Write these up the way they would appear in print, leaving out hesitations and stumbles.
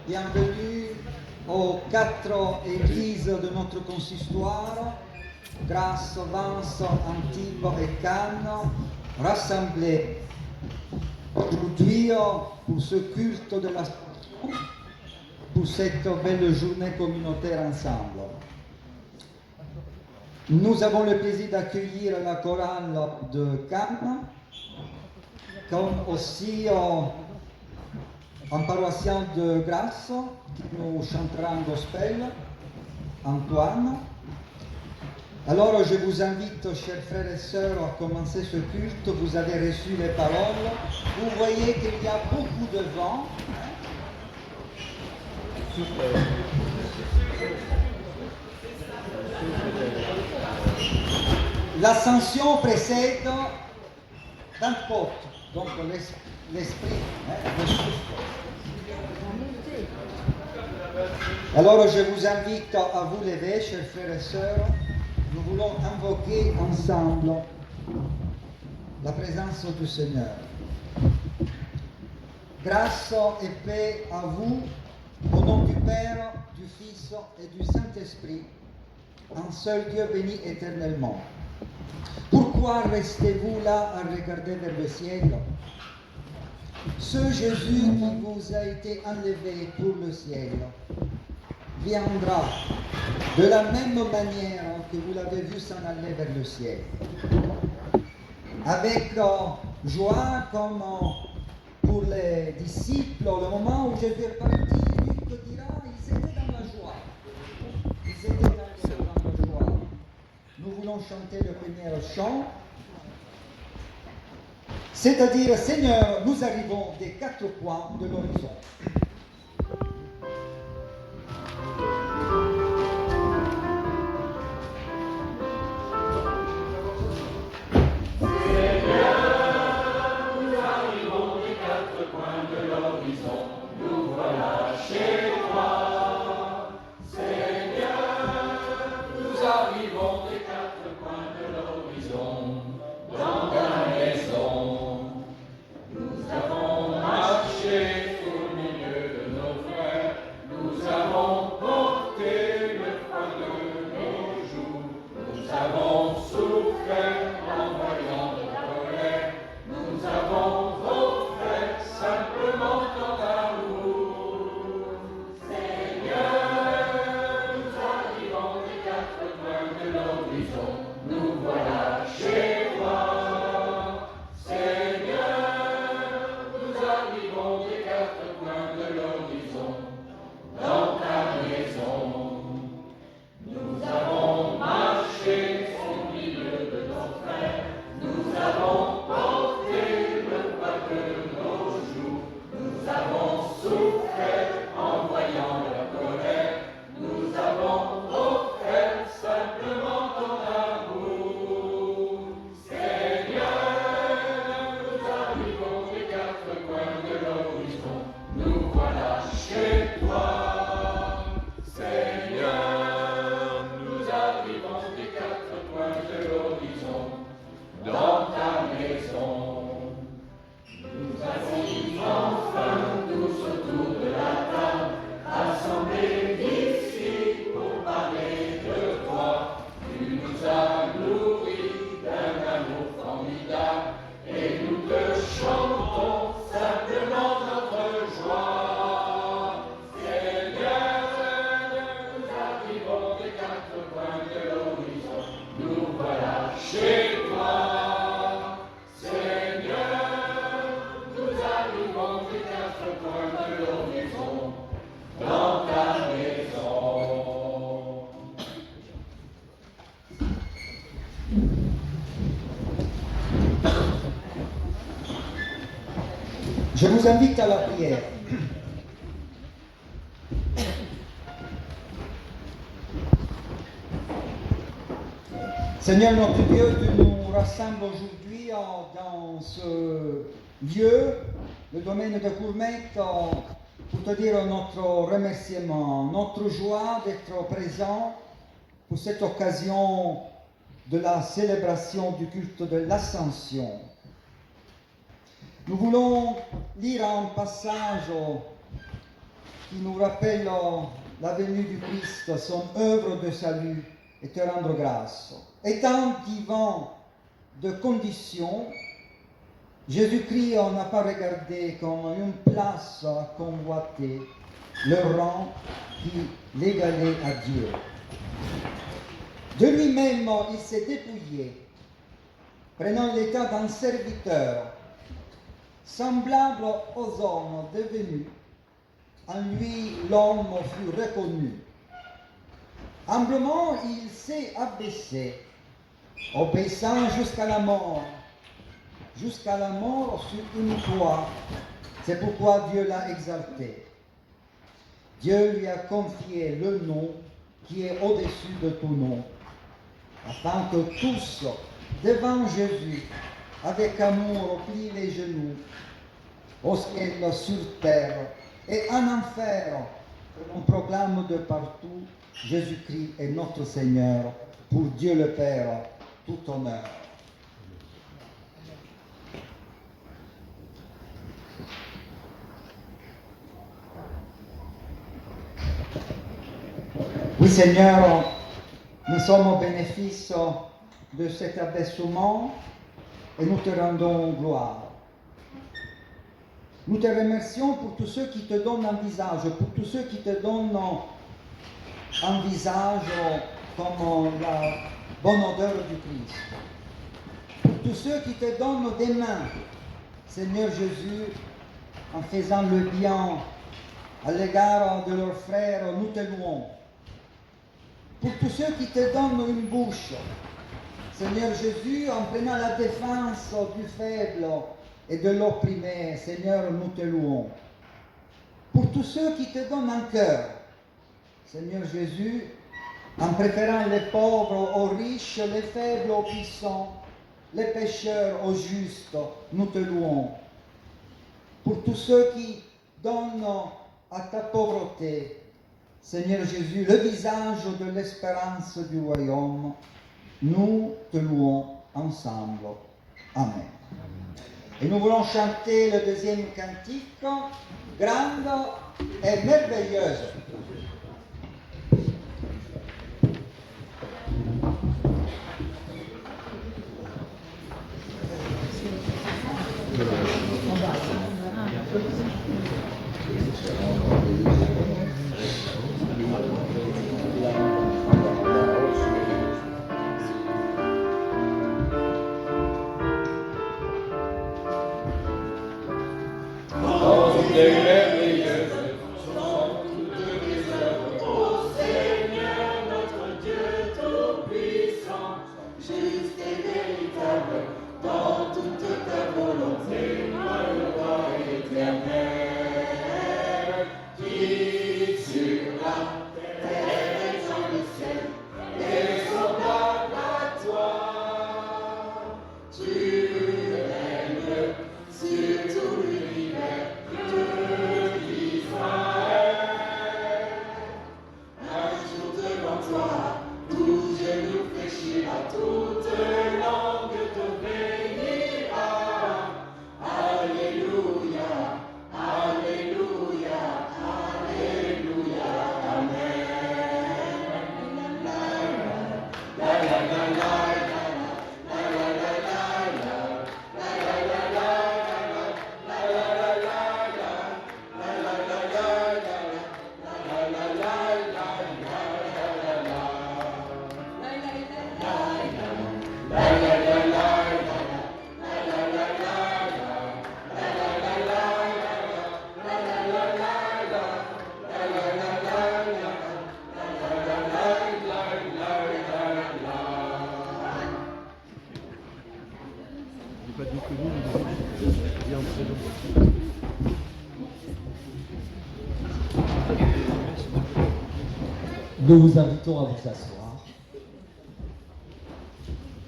Bienvenue aux 4 églises de notre consistoire, Grasse, Vence, Antibes et Cannes, rassemblées aujourd'hui pour ce culte de la pour cette belle journée communautaire ensemble. Nous avons le plaisir d'accueillir la chorale de Cannes, comme aussi un paroissien de Grasse qui nous chantera un gospel, Antoine. Alors je vous invite, chers frères et sœurs, à commencer ce culte. Vous avez reçu les paroles. Vous voyez qu'il y a beaucoup de vent. L'ascension précède Pentecôte, donc l'esprit, le souffle. Alors je vous invite à vous lever, chers frères et sœurs. Nous voulons invoquer ensemble la présence du Seigneur. Grâce et paix à vous, au nom du Père, du Fils et du Saint-Esprit, un seul Dieu béni éternellement. Pourquoi restez-vous là à regarder vers le ciel? Ce Jésus qui vous a été enlevé pour le ciel viendra de la même manière que vous l'avez vu s'en aller vers le ciel. Avec joie, comme pour les disciples, le moment où Jésus est parti, Luc dira, ils étaient dans la joie. Ils étaient dans la joie. Nous voulons chanter le premier chant, c'est-à-dire, Seigneur, nous arrivons des 4 points de l'horizon. Je vous invite à la prière. Seigneur notre Dieu, tu nous rassembles aujourd'hui dans ce lieu, le domaine de Courmette, pour te dire notre remerciement, notre joie d'être présent pour cette occasion de la célébration du culte de l'Ascension. Nous voulons lire un passage qui nous rappelle la venue du Christ, son œuvre de salut, et te rendre grâce. Étant divin de condition, Jésus-Christ n'a pas regardé comme une place à convoiter le rang qui l'égalait à Dieu. De lui-même, il s'est dépouillé, prenant l'état d'un serviteur, semblable aux hommes devenus. En lui, l'homme fut reconnu. Humblement, il s'est abaissé, obéissant jusqu'à la mort sur une croix. C'est pourquoi Dieu l'a exalté. Dieu lui a confié le nom qui est au-dessus de tout nom, afin que tous, devant Jésus, avec amour, plient les genoux, au ciel, sur terre et en enfer. On proclame de partout: Jésus-Christ est notre Seigneur, pour Dieu le Père, tout honneur. Oui, Seigneur, nous sommes au bénéfice de cet abaissement et nous te rendons gloire. Nous te remercions pour tous ceux qui te donnent un visage, pour tous ceux qui te donnent un visage comme la bonne odeur du Christ. Pour tous ceux qui te donnent des mains, Seigneur Jésus, en faisant le bien à l'égard de leurs frères, nous te louons. Pour tous ceux qui te donnent une bouche, Seigneur Jésus, en prenant la défense du faible et de l'opprimé, Seigneur, nous te louons. Pour tous ceux qui te donnent un cœur, Seigneur Jésus, en préférant les pauvres aux riches, les faibles aux puissants, les pécheurs aux justes, nous te louons. Pour tous ceux qui donnent à ta pauvreté, Seigneur Jésus, le visage de l'espérance du royaume, nous te louons ensemble. Amen. Et nous voulons chanter le deuxième cantique, grande et merveilleuse. Nous vous invitons à vous asseoir.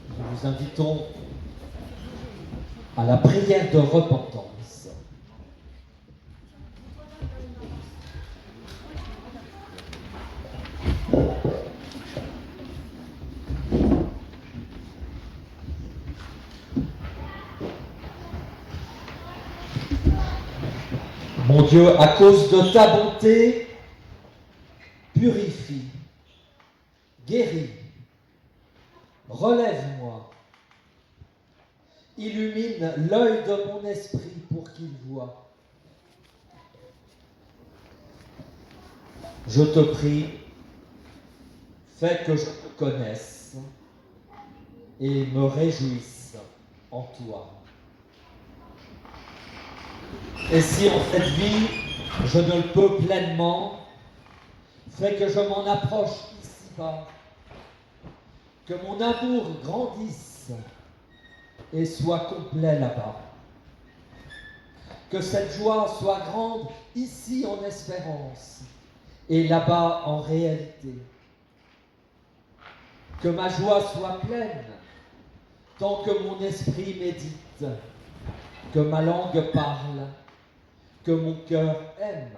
Nous vous invitons à la prière de repentance. Mon Dieu, à cause de ta bonté, purifie, guéris, relève-moi, illumine l'œil de mon esprit pour qu'il voie. Je te prie, fais que je te connaisse et me réjouisse en toi. Et si en cette vie, je ne le peux pleinement, fais que je m'en approche ici-bas, que mon amour grandisse et soit complet là-bas. Que cette joie soit grande ici en espérance et là-bas en réalité. Que ma joie soit pleine tant que mon esprit médite, que ma langue parle, que mon cœur aime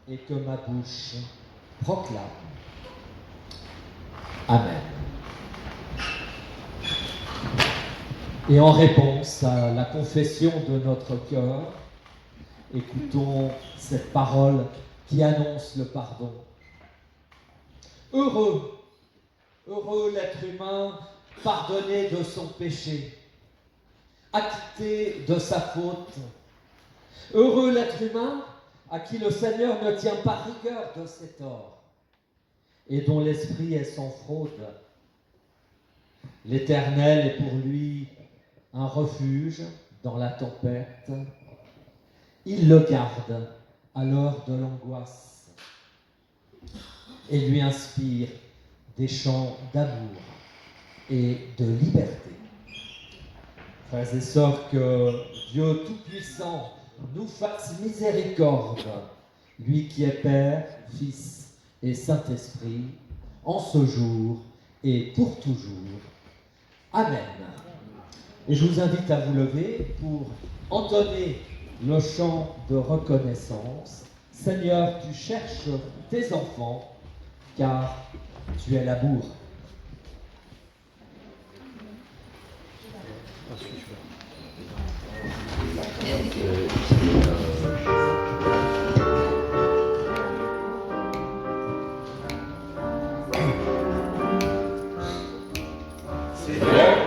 et que ma bouche proclame. Amen. Et en réponse à la confession de notre cœur, écoutons cette parole qui annonce le pardon. Heureux, heureux l'être humain pardonné de son péché, acquitté de sa faute. Heureux l'être humain à qui le Seigneur ne tient pas rigueur de ses torts et dont l'esprit est sans fraude. L'Éternel est pour lui un refuge dans la tempête. Il le garde à l'heure de l'angoisse et lui inspire des chants d'amour et de liberté. Frères et sœurs, que Dieu Tout-Puissant nous fasse miséricorde, lui qui est Père, Fils et Saint-Esprit, en ce jour et pour toujours. Amen. Et je vous invite à vous lever pour entonner le chant de reconnaissance. Seigneur, tu cherches tes enfants, car tu es l'amour. Seigneur,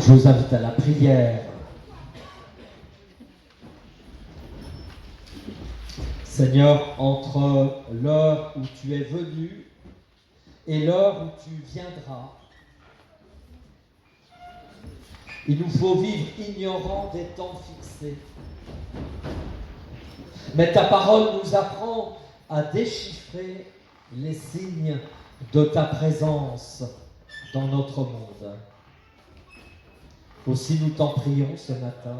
Je vous invite à la prière. Seigneur, entre l'heure où tu es venu et l'heure où tu viendras, il nous faut vivre ignorant des temps fixés. Mais ta parole nous apprend à déchiffrer les signes de ta présence dans notre monde. Aussi nous t'en prions ce matin.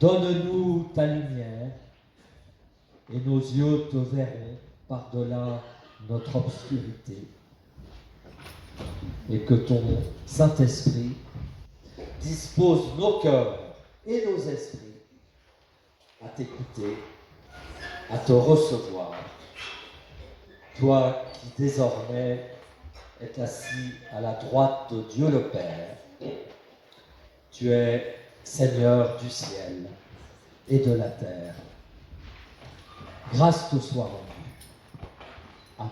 Donne-nous ta lumière et nos yeux te verront par-delà notre obscurité. Et que ton Saint-Esprit dispose nos cœurs et nos esprits à t'écouter, à te recevoir. Toi qui désormais es assis à la droite de Dieu le Père, tu es Seigneur du ciel et de la terre. Grâce te soit rendue. Amen.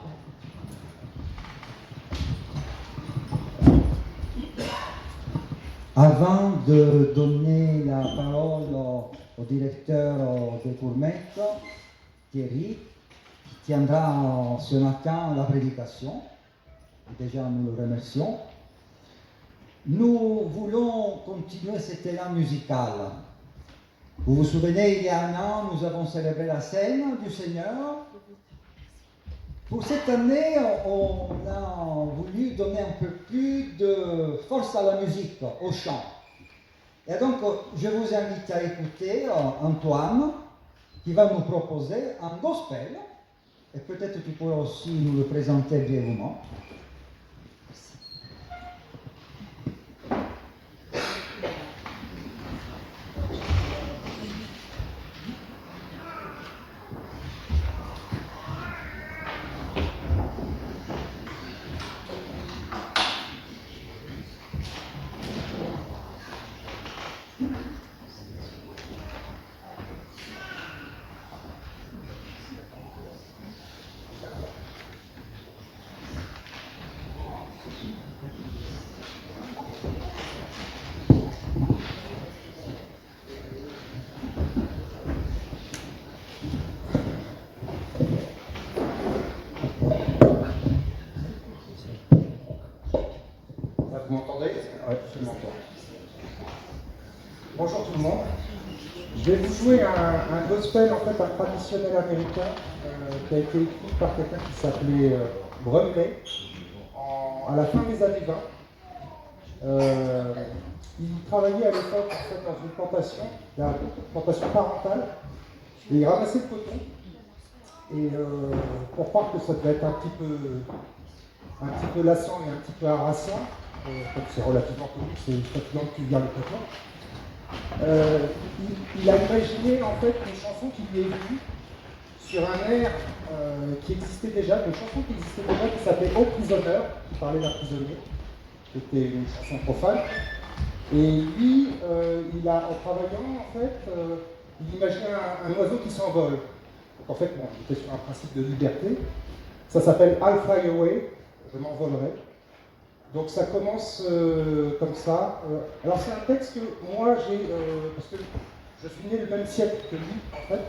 Avant de donner la parole au directeur de Gourmette, Thierry, qui tiendra ce matin la prédication, déjà nous le remercions, nous voulons continuer cet élan musical. Vous vous souvenez, il y a un an, nous avons célébré la scène du Seigneur. Pour cette année, on a voulu donner un peu plus de force à la musique, au chant. Et donc, je vous invite à écouter Antoine, qui va nous proposer un gospel. Et peut-être tu pourras aussi nous le présenter brièvement. Vous m'entendez? Oui, je m'entends. Bonjour tout le monde. Je vais vous jouer un gospel, en fait, un traditionnel américain qui a été écrit par quelqu'un qui s'appelait Brumley à la fin des années 20. Il travaillait à l'époque, en fait, dans une plantation parentale, et il ramassait le coton. Et pour croire que ça devait être un petit peu lassant et un petit peu harassant, c'est relativement connu, c'est fatigant de cueillir le coton. Il a imaginé en fait une chanson qui lui est venue sur un air qui existait déjà, une chanson qui existait déjà qui s'appelait Oh Prisoner, qui parlait d'un prisonnier, qui était une chanson profane. Et lui, en travaillant, en fait, il imaginait un oiseau qui s'envole. Donc en fait, bon, il était sur un principe de liberté. Ça s'appelle I'll Fly Away, je m'envolerai. Donc ça commence comme ça. Alors c'est un texte que moi parce que je suis né le même siècle que lui en fait,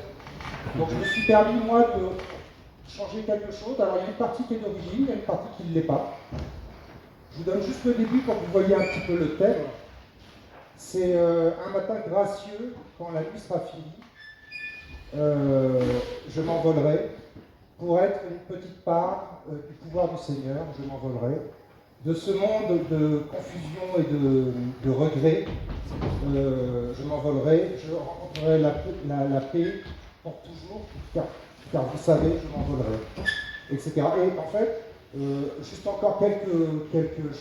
donc je me suis permis moi de changer quelque chose. Alors il y a une partie qui est d'origine, il y a une partie qui ne l'est pas. Je vous donne juste le début pour que vous voyez un petit peu le thème. C'est un matin gracieux, quand la nuit sera finie, je m'envolerai pour être une petite part du pouvoir du Seigneur, je m'envolerai. De ce monde de confusion et de regret, je m'envolerai, je rencontrerai la paix pour toujours, car vous savez, je m'envolerai, etc. Et en fait, juste encore quelques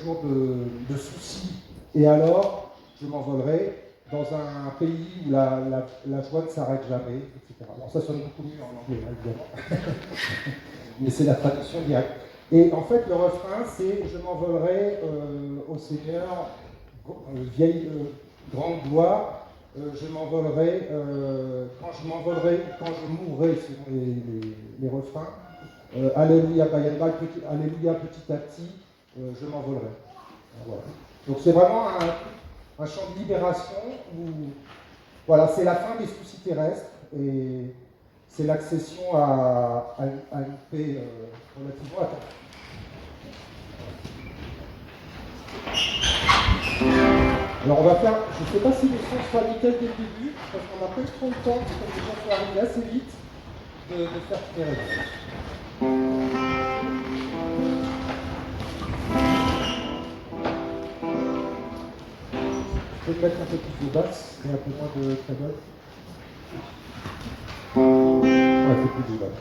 jours de soucis, et alors je m'envolerai dans un pays où la joie ne s'arrête jamais, etc. Alors ça sonne beaucoup mieux en anglais, évidemment. Mais c'est la traduction directe. Et en fait, le refrain, c'est « Je m'envolerai au Seigneur, vieille grande gloire, je m'envolerai quand je m'envolerai, quand je mourrai », selon les refrains. Alléluia, by and by, Alléluia petit à petit, je m'envolerai. Voilà. Donc c'est vraiment un chant de libération où voilà, c'est la fin des soucis terrestres et c'est l'accession à une paix relativement attendue. Alors on va faire, je ne sais pas si le son sera nickel dès le début, parce qu'on n'a pas eu trop le temps, comme les gens sont arrivés assez vite, de faire toutes les réglages. Je peux mettre un peu plus de basse et un peu moins de treble. Ouais, c'est plus de basse.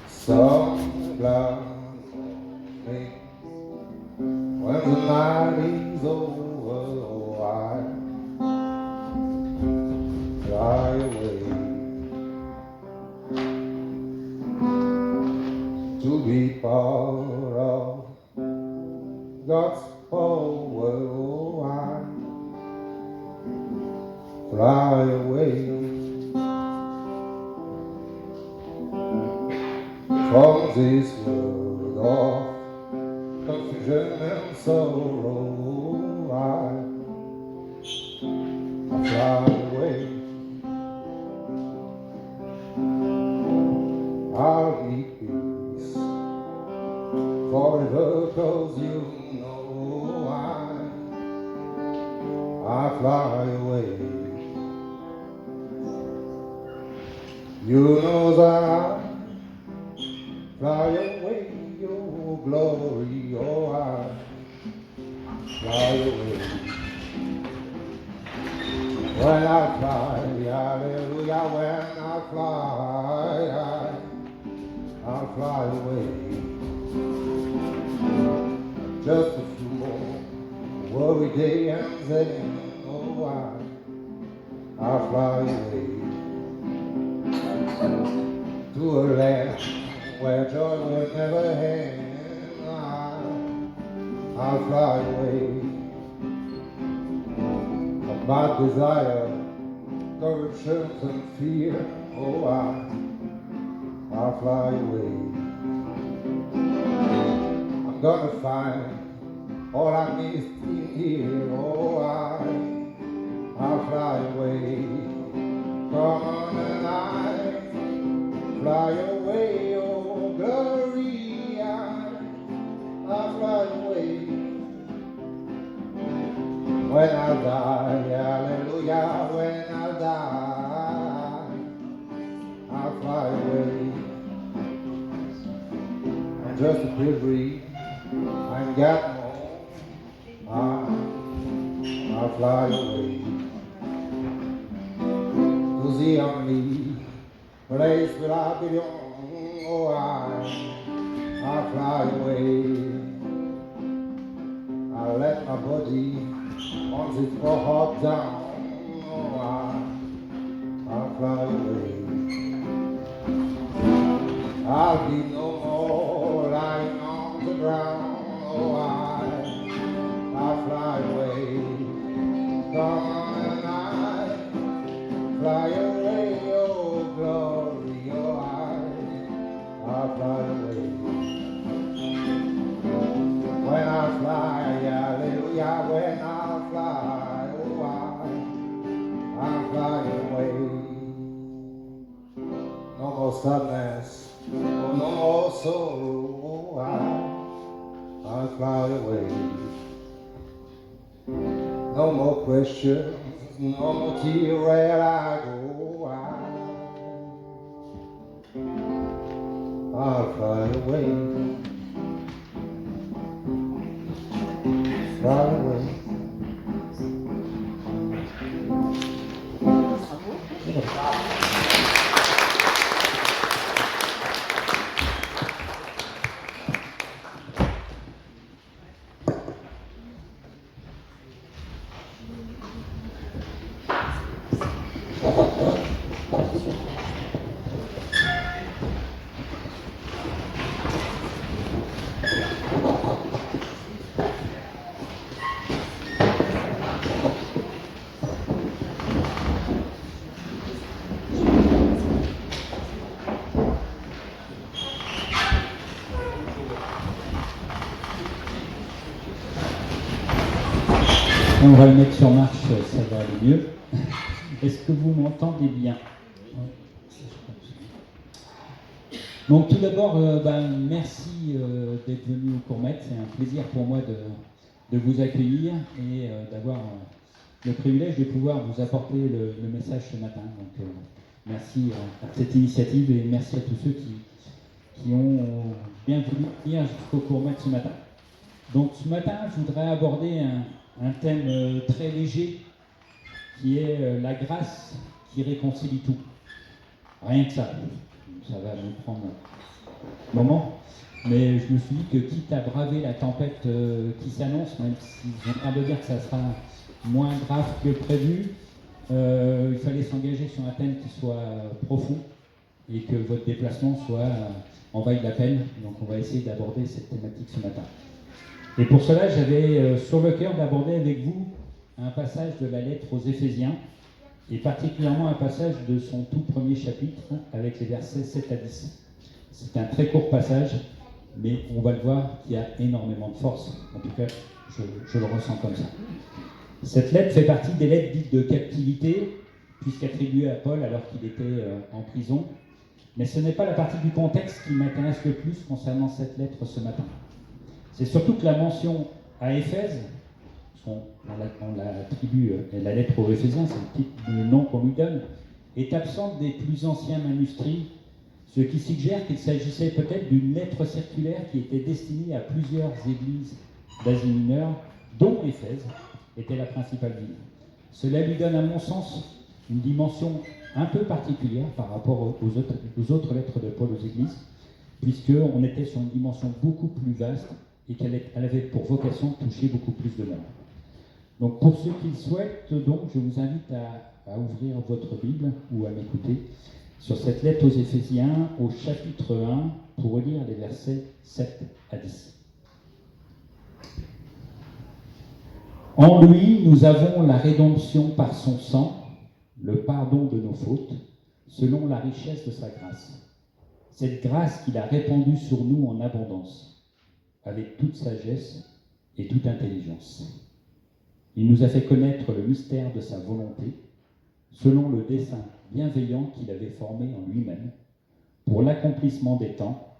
Some blood when the night is over, I fly away to be part of God's whole world. I fly away from this world of confusion and sorrow. I fly away. I'll be peace forever, 'cause you know I fly away. You know that I fly away, your glory, oh I fly away. When I fly, hallelujah, when I fly, I'll fly away. Just a few more worry day and then, oh I'll fly away to a land where joy will never end. I'll fly away from my desire, corruptions and fear. Oh, I'll fly away. I'm gonna find all I missed in here. Oh, I'll fly away. Come on and fly away, oh glory, I'll fly away. When I die, hallelujah, when I die, I'll fly away. I'm just a pilgrim, I ain't got no home, I'll fly away to the only place where I belong. Oh, I'll fly away. I'll let my body on this hot down. Oh, I'll fly away. I'll be no more lying on the ground. Oh, I'll fly away. Come on and fly away, oh glory, oh I'll fly away. When I fly, hallelujah, when I fly, oh I'll fly away. No more sadness, oh, no more sorrow, oh I'll fly away. No more questions, no more tear where I go. I'll fly away. Fly away. on va le mettre sur marche, ça va aller mieux. Est-ce que vous m'entendez bien? Donc tout d'abord, merci d'être venu au Courmet. C'est un plaisir pour moi de vous accueillir et d'avoir le privilège de pouvoir vous apporter le message ce matin. Donc merci à cette initiative et merci à tous ceux qui ont bien voulu venir jusqu'au Courmet ce matin. Donc ce matin, je voudrais aborder un thème très léger qui est la grâce qui réconcilie tout. Rien que ça. Ça va nous prendre un moment. Mais je me suis dit que quitte à braver la tempête qui s'annonce, même si j'ai en train de dire que ça sera moins grave que prévu, il fallait s'engager sur un thème qui soit profond et que votre déplacement en vaille la peine. Donc on va essayer d'aborder cette thématique ce matin. Et pour cela, j'avais sur le cœur d'aborder avec vous un passage de la lettre aux Éphésiens, et particulièrement un passage de son tout premier chapitre, avec les versets 7 à 10. C'est un très court passage, mais on va le voir, qu'il y a énormément de force. En tout cas, je le ressens comme ça. Cette lettre fait partie des lettres dites de captivité, puisqu'attribuée à Paul alors qu'il était en prison. Mais ce n'est pas la partie du contexte qui m'intéresse le plus concernant cette lettre ce matin. C'est surtout que la mention à Éphèse, on l'attribue, la lettre aux Éphésiens, c'est le nom qu'on lui donne, est absente des plus anciens manuscrits, ce qui suggère qu'il s'agissait peut-être d'une lettre circulaire qui était destinée à plusieurs églises d'Asie mineure, dont Éphèse était la principale ville. Cela lui donne, à mon sens, une dimension un peu particulière par rapport aux autres lettres de Paul aux églises, puisqu'on était sur une dimension beaucoup plus vaste et qu'elle avait pour vocation de toucher beaucoup plus de monde. Donc pour ceux qui le souhaitent, donc, je vous invite à ouvrir votre Bible ou à m'écouter sur cette lettre aux Éphésiens au chapitre 1 pour lire les versets 7 à 10. En lui, nous avons la rédemption par son sang, le pardon de nos fautes, selon la richesse de sa grâce. Cette grâce qu'il a répandue sur nous en abondance, avec toute sagesse et toute intelligence. Il nous a fait connaître le mystère de sa volonté, selon le dessein bienveillant qu'il avait formé en lui-même, pour l'accomplissement des temps,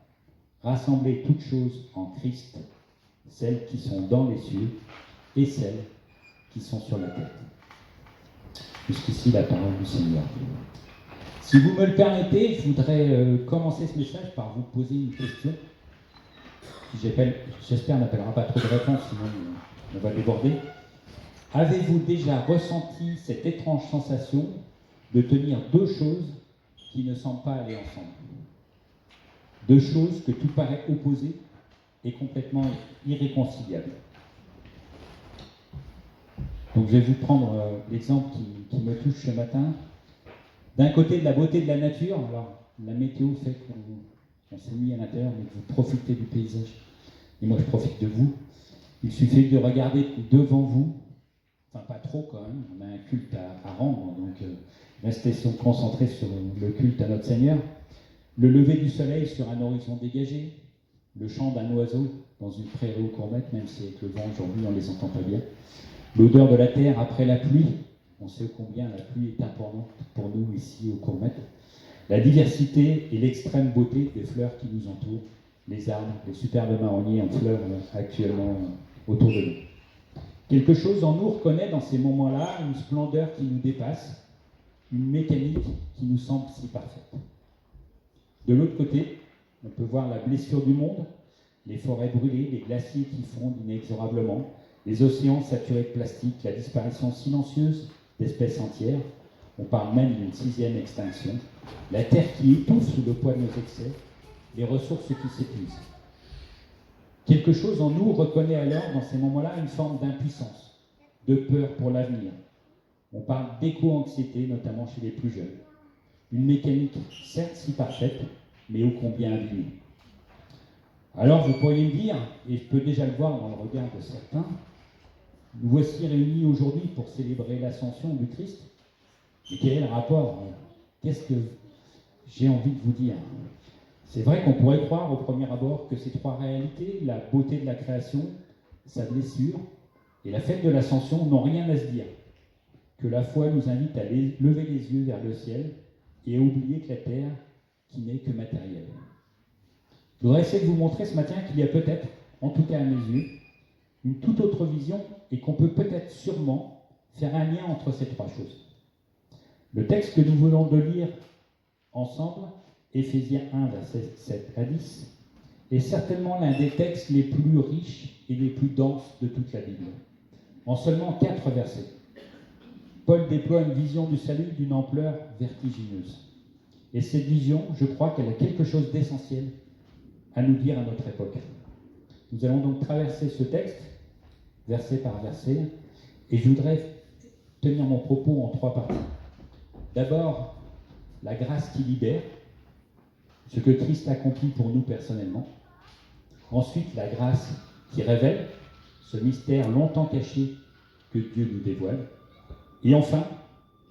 rassembler toutes choses en Christ, celles qui sont dans les cieux et celles qui sont sur la terre. Jusqu'ici, la parole du Seigneur. Si vous me le permettez, je voudrais commencer ce message par vous poser une question, qui j'espère n'appellera pas trop de réponses, sinon on va déborder. Avez-vous déjà ressenti cette étrange sensation de tenir deux choses qui ne semblent pas aller ensemble? Deux choses que tout paraît opposé et complètement irréconciliable. Donc je vais vous prendre l'exemple qui me touche ce matin. D'un côté, de la beauté de la nature. Alors, la météo fait qu'on s'est mis à l'intérieur, mais que vous profitez du paysage. Et moi, je profite de vous. Il suffit de regarder devant vous. Enfin, pas trop quand même, on a un culte à rendre, donc restez concentrés sur le culte à notre Seigneur. Le lever du soleil sur un horizon dégagé, le chant d'un oiseau dans une prairie au Courmet, même si avec le vent aujourd'hui on ne les entend pas bien. L'odeur de la terre après la pluie, on sait combien la pluie est importante pour nous ici au Courmet. La diversité et l'extrême beauté des fleurs qui nous entourent, les arbres, les superbes marronniers en fleurs actuellement autour de nous. Quelque chose en nous reconnaît dans ces moments-là une splendeur qui nous dépasse, une mécanique qui nous semble si parfaite. De l'autre côté, on peut voir la blessure du monde, les forêts brûlées, les glaciers qui fondent inexorablement, les océans saturés de plastique, la disparition silencieuse d'espèces entières. On parle même d'une 6e extinction. La Terre qui étouffe sous le poids de nos excès, les ressources qui s'épuisent. Quelque chose en nous reconnaît alors, dans ces moments-là, une forme d'impuissance, de peur pour l'avenir. On parle d'éco-anxiété, notamment chez les plus jeunes. Une mécanique, certes si parfaite, mais ô combien abîmée. Alors vous pourriez me dire, et je peux déjà le voir dans le regard de certains, nous voici réunis aujourd'hui pour célébrer l'ascension du Christ. Mais quel est le rapport? Qu'est-ce que j'ai envie de vous dire? C'est vrai qu'on pourrait croire au premier abord que ces trois réalités, la beauté de la création, sa blessure et la fête de l'Ascension n'ont rien à se dire, que la foi nous invite à lever les yeux vers le ciel et à oublier que la terre, qui n'est que matérielle. Je voudrais essayer de vous montrer ce matin qu'il y a peut-être, en tout cas à mes yeux, une toute autre vision et qu'on peut peut-être sûrement faire un lien entre ces trois choses. Le texte que nous venons de lire ensemble, Éphésiens 1, versets 7 à 10, est certainement l'un des textes les plus riches et les plus denses de toute la Bible. En seulement 4 versets, Paul déploie une vision du salut d'une ampleur vertigineuse. Et cette vision, je crois qu'elle a quelque chose d'essentiel à nous dire à notre époque. Nous allons donc traverser ce texte, verset par verset, et je voudrais tenir mon propos en 3 parties. D'abord, la grâce qui libère, ce que Christ accomplit pour nous personnellement. Ensuite, la grâce qui révèle, ce mystère longtemps caché que Dieu nous dévoile. Et enfin,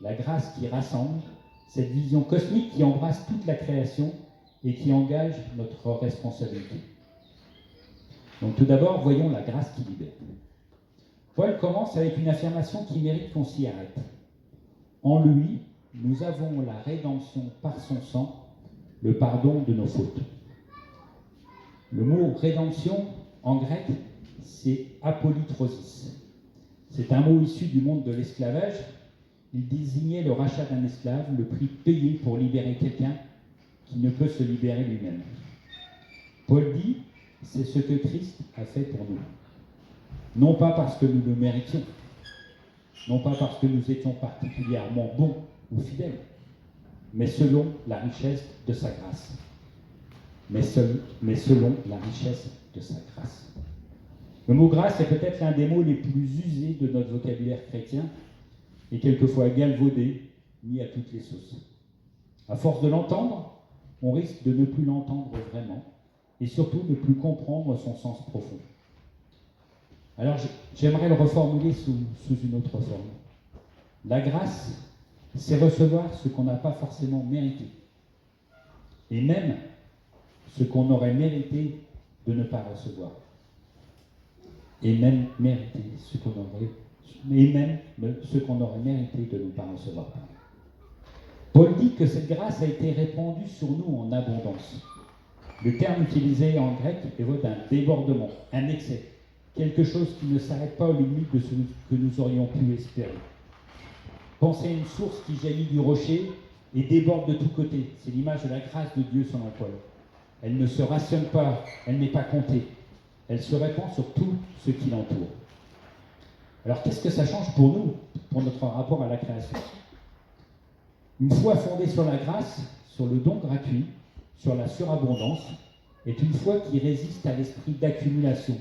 la grâce qui rassemble, cette vision cosmique qui embrasse toute la création et qui engage notre responsabilité. Donc tout d'abord, voyons la grâce qui libère. Paul commence avec une affirmation qui mérite qu'on s'y arrête. En lui, nous avons la rédemption par son sang, le pardon de nos fautes. Le mot rédemption, en grec, c'est apolytrosis. C'est un mot issu du monde de l'esclavage. Il désignait le rachat d'un esclave, le prix payé pour libérer quelqu'un qui ne peut se libérer lui-même. Paul dit, c'est ce que Christ a fait pour nous. Non pas parce que nous le méritions, non pas parce que nous étions particulièrement bons ou fidèles, mais selon la richesse de sa grâce. Mais selon la richesse de sa grâce. Le mot grâce est peut-être l'un des mots les plus usés de notre vocabulaire chrétien et quelquefois galvaudé, mis à toutes les sauces. À force de l'entendre, on risque de ne plus l'entendre vraiment et surtout de ne plus comprendre son sens profond. Alors j'aimerais le reformuler sous une autre forme. La grâce, c'est recevoir ce qu'on n'a pas forcément mérité. Et même ce qu'on aurait mérité de ne pas recevoir. Et même ce qu'on aurait mérité de ne pas recevoir. Paul dit que cette grâce a été répandue sur nous en abondance. Le terme utilisé en grec évoque un débordement, un excès, quelque chose qui ne s'arrête pas aux limites de ce que nous aurions pu espérer. Pensez à une source qui jaillit du rocher et déborde de tous côtés. C'est l'image de la grâce de Dieu selon Paul. Elle ne se rationne pas, elle n'est pas comptée. Elle se répand sur tout ce qui l'entoure. Alors qu'est-ce que ça change pour nous, pour notre rapport à la création ? Une foi fondée sur la grâce, sur le don gratuit, sur la surabondance, est une foi qui résiste à l'esprit d'accumulation,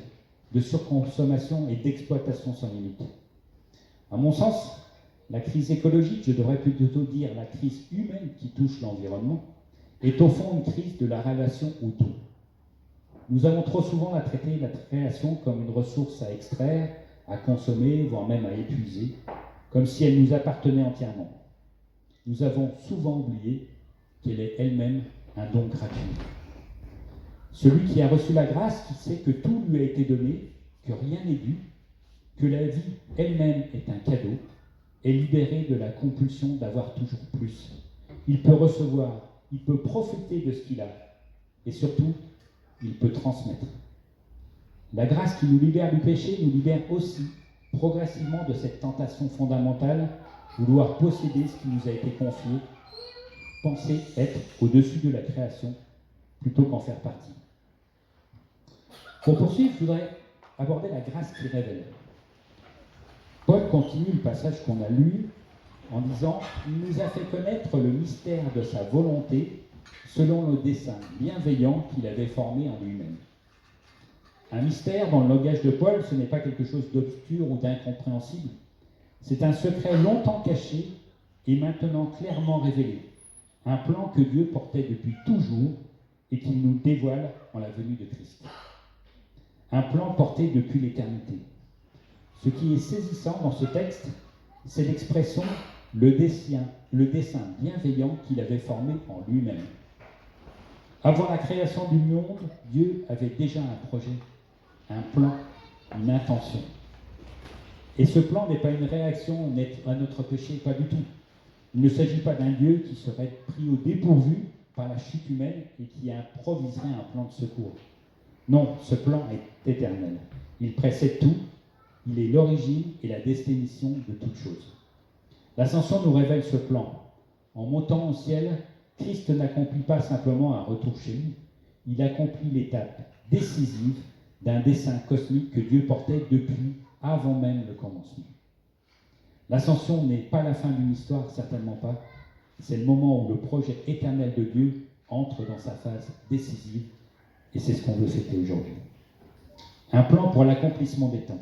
de surconsommation et d'exploitation sans limite. À mon sens, la crise écologique, je devrais plutôt dire la crise humaine qui touche l'environnement, est au fond une crise de la relation au don. Nous avons trop souvent traité la création comme une ressource à extraire, à consommer, voire même à épuiser, comme si elle nous appartenait entièrement. Nous avons souvent oublié qu'elle est elle-même un don gratuit. Celui qui a reçu la grâce, qui sait que tout lui a été donné, que rien n'est dû, que la vie elle-même est un cadeau, est libéré de la compulsion d'avoir toujours plus. Il peut recevoir, il peut profiter de ce qu'il a, et surtout, il peut transmettre. La grâce qui nous libère du péché nous libère aussi progressivement de cette tentation fondamentale, vouloir posséder ce qui nous a été confié, penser être au-dessus de la création plutôt qu'en faire partie. Pour poursuivre, je voudrais aborder la grâce qui révèle. Paul continue le passage qu'on a lu en disant « Il nous a fait connaître le mystère de sa volonté selon le dessein bienveillant qu'il avait formé en lui-même. » Un mystère, dans le langage de Paul, ce n'est pas quelque chose d'obscur ou d'incompréhensible. C'est un secret longtemps caché et maintenant clairement révélé. Un plan que Dieu portait depuis toujours et qu'il nous dévoile en la venue de Christ. Un plan porté depuis l'éternité. Ce qui est saisissant dans ce texte, c'est l'expression « le dessein bienveillant qu'il avait formé en lui-même ». Avant la création du monde, Dieu avait déjà un projet, un plan, une intention. Et ce plan n'est pas une réaction à notre péché, pas du tout. Il ne s'agit pas d'un Dieu qui serait pris au dépourvu par la chute humaine et qui improviserait un plan de secours. Non, ce plan est éternel. Il précède tout, il est l'origine et la destination de toute chose. L'Ascension nous révèle ce plan. En montant au ciel, Christ n'accomplit pas simplement un retour chez lui, il accomplit l'étape décisive d'un dessein cosmique que Dieu portait depuis avant même le commencement. L'Ascension n'est pas la fin d'une histoire, certainement pas. C'est le moment où le projet éternel de Dieu entre dans sa phase décisive, et c'est ce qu'on veut fêter aujourd'hui. Un plan pour l'accomplissement des temps.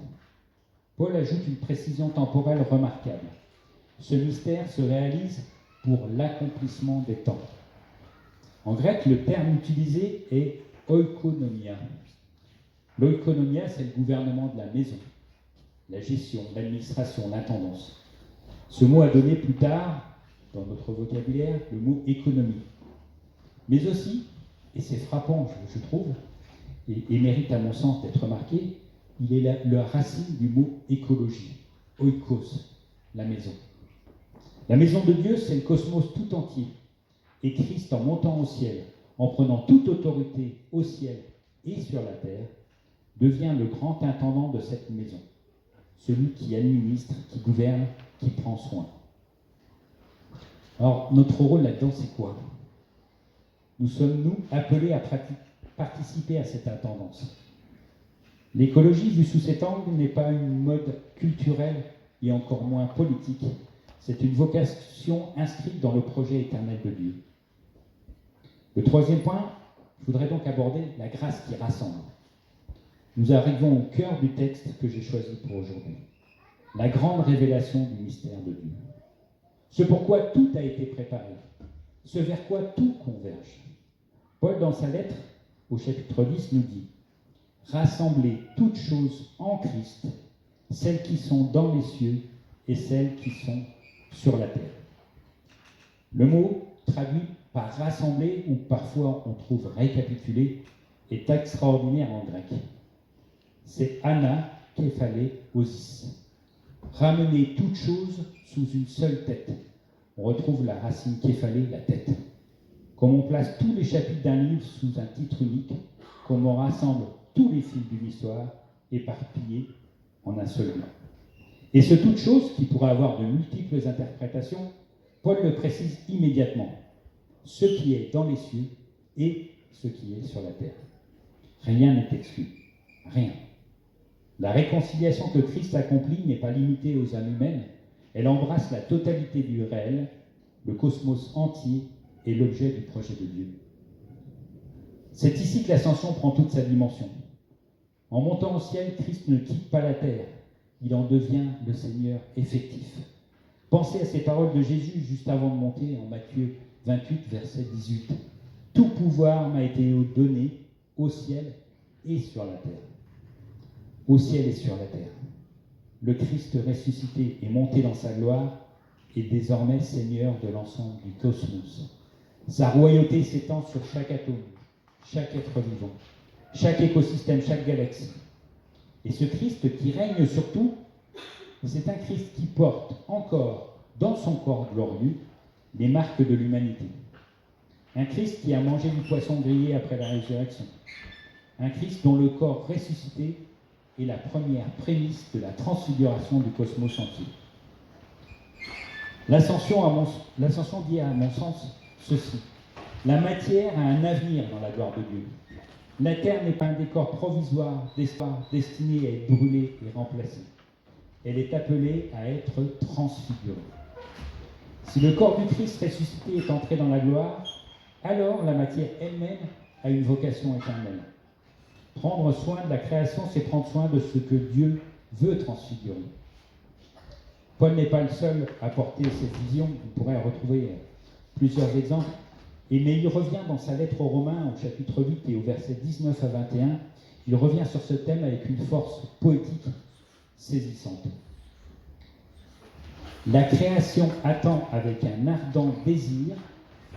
Paul ajoute une précision temporelle remarquable. Ce mystère se réalise pour l'accomplissement des temps. En grec, le terme utilisé est oikonomia. L'oikonomia, c'est le gouvernement de la maison, la gestion, l'administration, l'intendance. Ce mot a donné plus tard, dans notre vocabulaire, le mot économie. Mais aussi, et c'est frappant, je trouve, et mérite à mon sens d'être remarqué, il est la racine du mot écologie, oikos, la maison. La maison de Dieu, c'est le cosmos tout entier. Et Christ, en montant au ciel, en prenant toute autorité au ciel et sur la terre, devient le grand intendant de cette maison, celui qui administre, qui gouverne, qui prend soin. Alors, notre rôle là-dedans, c'est quoi? Nous sommes, nous, appelés à participer à cette intendance. L'écologie, vue sous cet angle, n'est pas une mode culturelle et encore moins politique. C'est une vocation inscrite dans le projet éternel de Dieu. Le troisième point, je voudrais donc aborder la grâce qui rassemble. Nous arrivons au cœur du texte que j'ai choisi pour aujourd'hui. La grande révélation du mystère de Dieu. Ce pourquoi tout a été préparé. Ce vers quoi tout converge. Paul, dans sa lettre, au chapitre 10, nous dit « Rassemblez toutes choses en Christ, celles qui sont dans les cieux et celles qui sont sur la terre. » Le mot traduit par rassembler, ou parfois on trouve récapituler, est extraordinaire en grec. C'est ana képhalé osis. Ramener toute chose sous une seule tête. On retrouve la racine képhalé, la tête. Comme on place tous les chapitres d'un livre sous un titre unique, comme on rassemble tous les fils d'une histoire éparpillés en un seul nom. Et ce toute chose, qui pourrait avoir de multiples interprétations, Paul le précise immédiatement. Ce qui est dans les cieux et ce qui est sur la terre. Rien n'est exclu. Rien. La réconciliation que Christ accomplit n'est pas limitée aux âmes humaines. Elle embrasse la totalité du réel, le cosmos entier est l'objet du projet de Dieu. C'est ici que l'ascension prend toute sa dimension. En montant au ciel, Christ ne quitte pas la terre. Il en devient le Seigneur effectif. Pensez à ces paroles de Jésus juste avant de monter en Matthieu 28, verset 18. « Tout pouvoir m'a été donné au ciel et sur la terre. » Au ciel et sur la terre. Le Christ ressuscité est monté dans sa gloire et désormais Seigneur de l'ensemble du cosmos. Sa royauté s'étend sur chaque atome, chaque être vivant, chaque écosystème, chaque galaxie. Et ce Christ qui règne sur tout, c'est un Christ qui porte encore dans son corps glorieux les marques de l'humanité. Un Christ qui a mangé du poisson grillé après la résurrection. Un Christ dont le corps ressuscité est la première prémisse de la transfiguration du cosmos entier. L'ascension dit à mon sens ceci. La matière a un avenir dans la gloire de Dieu. La terre n'est pas un décor provisoire d'espoir destiné à être brûlé et remplacé. Elle est appelée à être transfigurée. Si le corps du Christ ressuscité est entré dans la gloire, alors la matière elle-même a une vocation éternelle. Prendre soin de la création, c'est prendre soin de ce que Dieu veut transfigurer. Paul n'est pas le seul à porter cette vision, vous pourrez retrouver plusieurs exemples, mais il revient dans sa lettre aux Romains, au chapitre 8 et au verset 19 à 21, il revient sur ce thème avec une force poétique saisissante. La création attend avec un ardent désir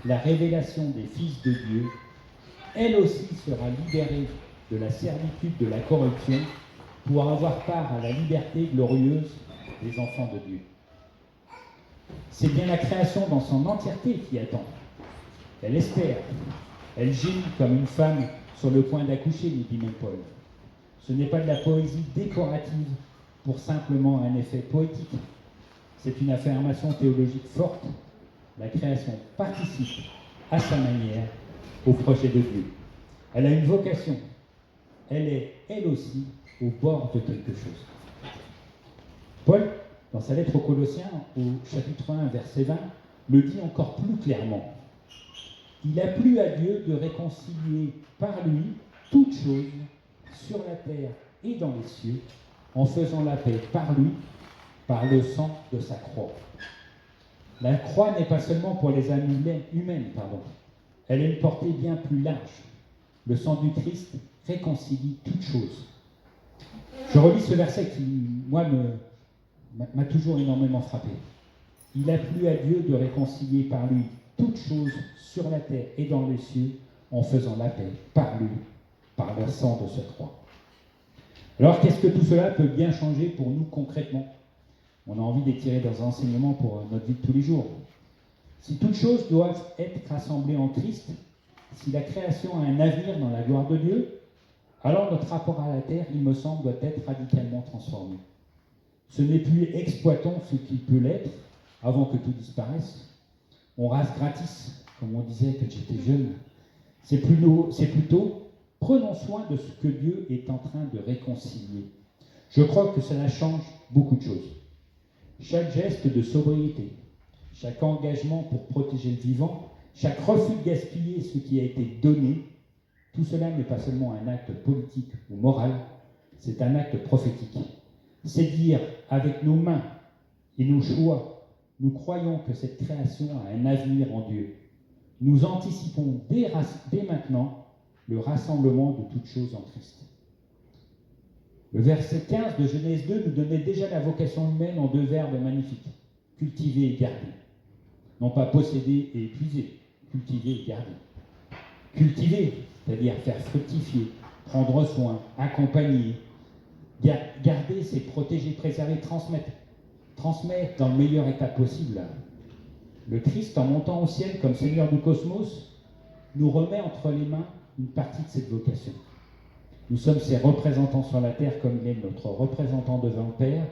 la révélation des fils de Dieu. Elle aussi sera libérée de la servitude de la corruption pour avoir part à la liberté glorieuse les enfants de Dieu. C'est bien la création dans son entièreté qui attend. Elle espère, elle gémit comme une femme sur le point d'accoucher, nous dit même Paul. Ce n'est pas de la poésie décorative pour simplement un effet poétique. C'est une affirmation théologique forte. La création participe à sa manière au projet de Dieu. Elle a une vocation. Elle est, elle aussi, au bord de quelque chose. Paul, dans sa lettre aux Colossiens, au chapitre 1, verset 20, le dit encore plus clairement. Il a plu à Dieu de réconcilier par lui toutes choses sur la terre et dans les cieux, en faisant la paix par lui, par le sang de sa croix. La croix n'est pas seulement pour les âmes humaines, elle a une portée bien plus large. Le sang du Christ réconcilie toutes choses. Je relis ce verset qui, moi, m'a toujours énormément frappé. Il a plu à Dieu de réconcilier par lui toutes choses sur la terre et dans les cieux, en faisant la paix par lui, par le sang de sa croix. Alors, qu'est-ce que tout cela peut bien changer pour nous concrètement? On a envie d'étirer dans un enseignement pour notre vie de tous les jours. Si toutes choses doivent être rassemblées en Christ, si la création a un avenir dans la gloire de Dieu, alors notre rapport à la terre, il me semble, doit être radicalement transformé. Ce n'est plus exploitons ce qui peut l'être avant que tout disparaisse. On rase gratis, comme on disait quand j'étais jeune. C'est plutôt prenons soin de ce que Dieu est en train de réconcilier. Je crois que cela change beaucoup de choses. Chaque geste de sobriété, chaque engagement pour protéger le vivant, chaque refus de gaspiller ce qui a été donné, tout cela n'est pas seulement un acte politique ou moral, c'est un acte prophétique. C'est dire avec nos mains et nos choix, nous croyons que cette création a un avenir en Dieu. Nous anticipons dès maintenant le rassemblement de toutes choses en Christ. Le verset 15 de Genèse 2 nous donnait déjà la vocation humaine en deux verbes magnifiques, cultiver et garder. Non pas posséder et épuiser, cultiver et garder. Cultiver, c'est-à-dire faire fructifier, prendre soin, accompagner. Garder, c'est protéger, préserver, transmettre. Transmettre dans le meilleur état possible. Le Christ, en montant au ciel comme Seigneur du cosmos, nous remet entre les mains une partie de cette vocation. Nous sommes ses représentants sur la terre comme il est notre représentant devant le Père.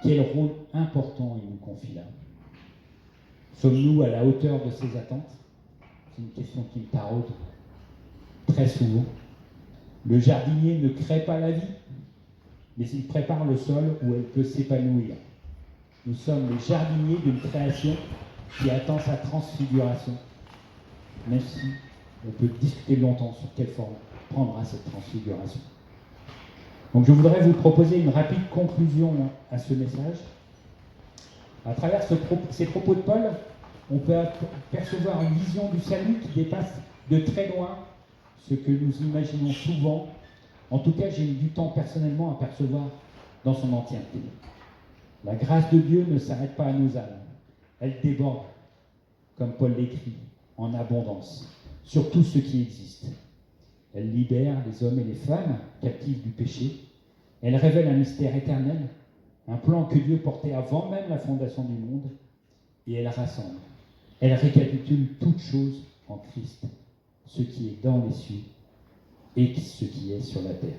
Quel rôle important il nous confie là. Sommes-nous à la hauteur de ses attentes? C'est une question qui me taraude très souvent. Le jardinier ne crée pas la vie, mais il prépare le sol où elle peut s'épanouir. Nous sommes les jardiniers d'une création qui attend sa transfiguration, même si on peut discuter longtemps sur quelle forme prendra cette transfiguration. Donc je voudrais vous proposer une rapide conclusion à ce message. À travers ces propos de Paul, on peut percevoir une vision du salut qui dépasse de très loin ce que nous imaginons souvent. En tout cas, j'ai eu du temps personnellement à percevoir dans son entièreté. La grâce de Dieu ne s'arrête pas à nos âmes. Elle déborde, comme Paul l'écrit, en abondance, sur tout ce qui existe. Elle libère les hommes et les femmes captifs du péché. Elle révèle un mystère éternel, un plan que Dieu portait avant même la fondation du monde. Et elle rassemble. Elle récapitule toutes choses en Christ, ce qui est dans les cieux et ce qui est sur la terre.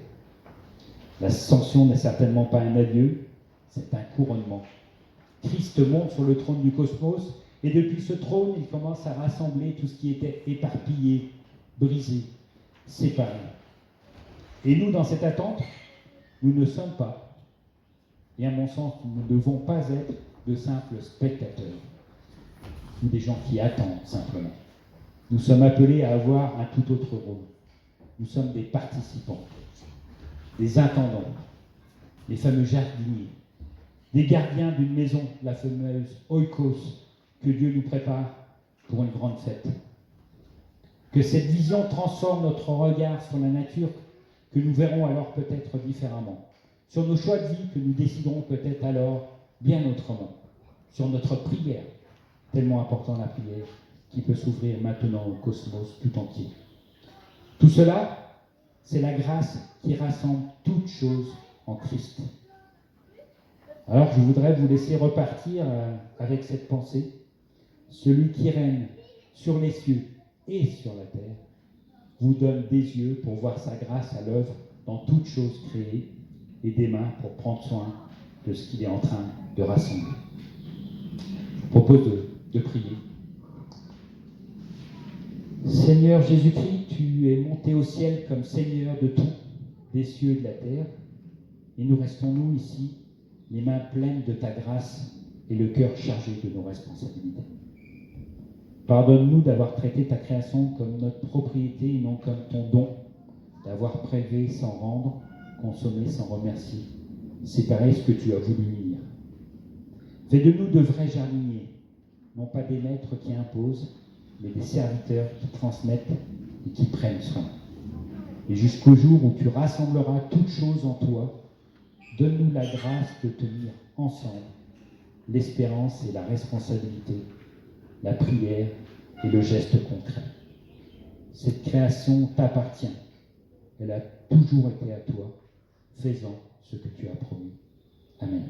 L'ascension n'est certainement pas un adieu, c'est un couronnement. Christ monte sur le trône du cosmos et depuis ce trône, il commence à rassembler tout ce qui était éparpillé, brisé, séparé. Et nous, dans cette attente, nous ne sommes pas, et à mon sens, nous ne devons pas être de simples spectateurs, ou des gens qui attendent simplement. Nous sommes appelés à avoir un tout autre rôle. Nous sommes des participants, des intendants, les fameux jardiniers, des gardiens d'une maison, la fameuse oikos, que Dieu nous prépare pour une grande fête. Que cette vision transforme notre regard sur la nature, que nous verrons alors peut-être différemment, sur nos choix de vie que nous déciderons peut-être alors bien autrement, sur notre prière, tellement important la prière, qui peut s'ouvrir maintenant au cosmos tout entier. Tout cela, c'est la grâce qui rassemble toutes choses en Christ. Alors je voudrais vous laisser repartir avec cette pensée. Celui qui règne sur les cieux et sur la terre vous donne des yeux pour voir sa grâce à l'œuvre dans toutes choses créées et des mains pour prendre soin de ce qu'il est en train de rassembler. Je vous propose de prier. Seigneur Jésus-Christ, tu es monté au ciel comme Seigneur de tout, des cieux et de la terre, et nous restons, nous, ici, les mains pleines de ta grâce et le cœur chargé de nos responsabilités. Pardonne-nous d'avoir traité ta création comme notre propriété et non comme ton don, d'avoir prélevé sans rendre, consommé sans remercier, séparé ce que tu as voulu unir. Fais de nous de vrais jardiniers, non pas des maîtres qui imposent, mais des serviteurs qui transmettent et qui prennent soin. Et jusqu'au jour où tu rassembleras toutes choses en toi, donne-nous la grâce de tenir ensemble l'espérance et la responsabilité, la prière et le geste concret. Cette création t'appartient. Elle a toujours été à toi. Fais-en ce que tu as promis. Amen.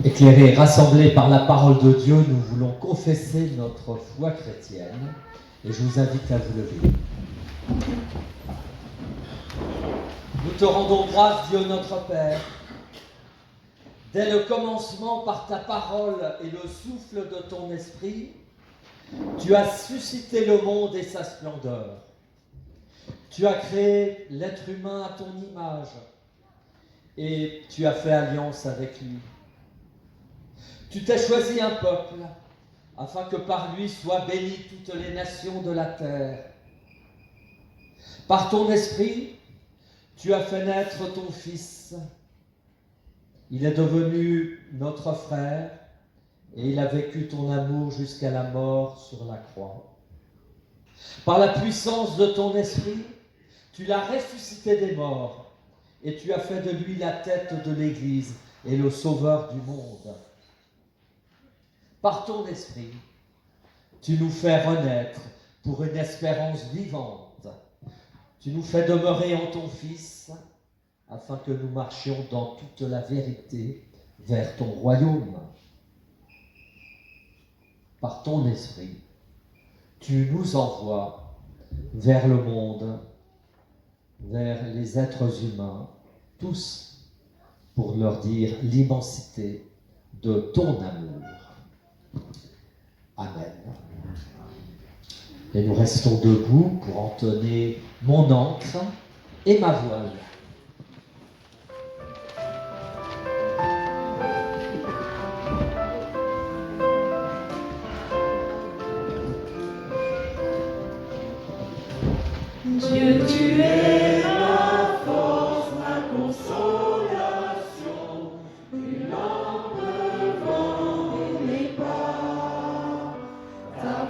Éclairés et rassemblés par la parole de Dieu, nous voulons confesser notre foi chrétienne et je vous invite à vous lever. Nous te rendons grâce, Dieu notre Père. Dès le commencement, par ta parole et le souffle de ton esprit, tu as suscité le monde et sa splendeur. Tu as créé l'être humain à ton image et tu as fait alliance avec lui. Tu t'es choisi un peuple afin que par lui soient bénies toutes les nations de la terre. Par ton esprit, tu as fait naître ton Fils. Il est devenu notre frère et il a vécu ton amour jusqu'à la mort sur la croix. Par la puissance de ton esprit, tu l'as ressuscité des morts et tu as fait de lui la tête de l'Église et le sauveur du monde. Par ton esprit, tu nous fais renaître pour une espérance vivante. Tu nous fais demeurer en ton Fils, afin que nous marchions dans toute la vérité vers ton royaume. Par ton esprit, tu nous envoies vers le monde, vers les êtres humains, tous, pour leur dire l'immensité de ton amour. Amen. Et nous restons debout pour entonner mon ancre et ma voile. Dieu, tu es ma force, ma consolation, une lampe devant mes pas. Ta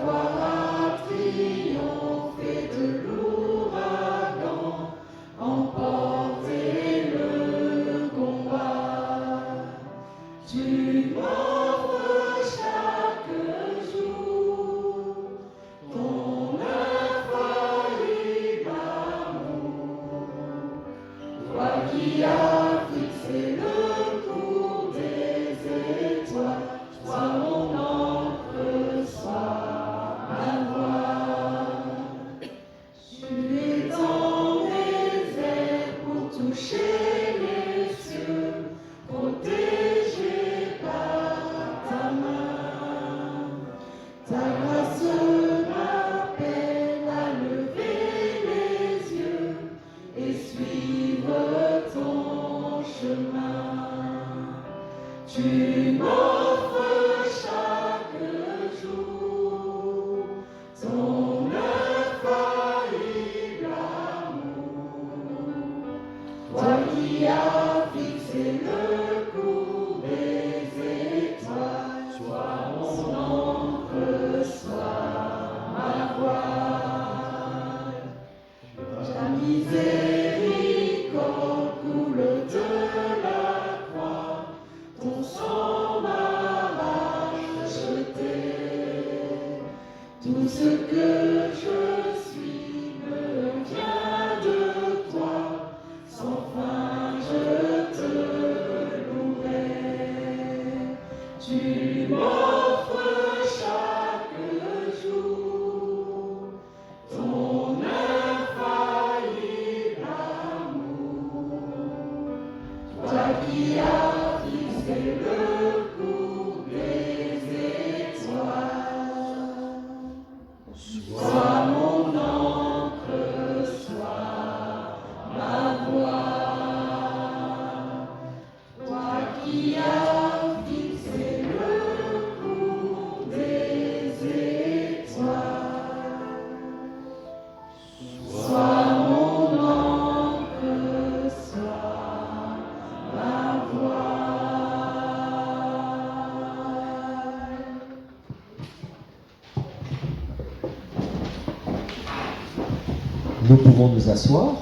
Nous pouvons nous asseoir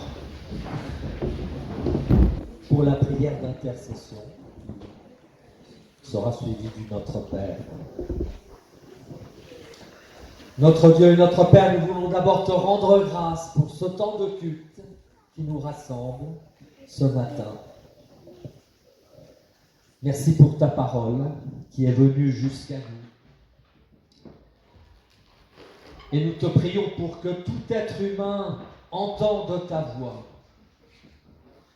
pour la prière d'intercession qui sera suivie du Notre Père. Notre Dieu et notre Père, nous voulons d'abord te rendre grâce pour ce temps de culte qui nous rassemble ce matin. Merci pour ta parole qui est venue jusqu'à nous. Et nous te prions pour que tout être humain entende ta voix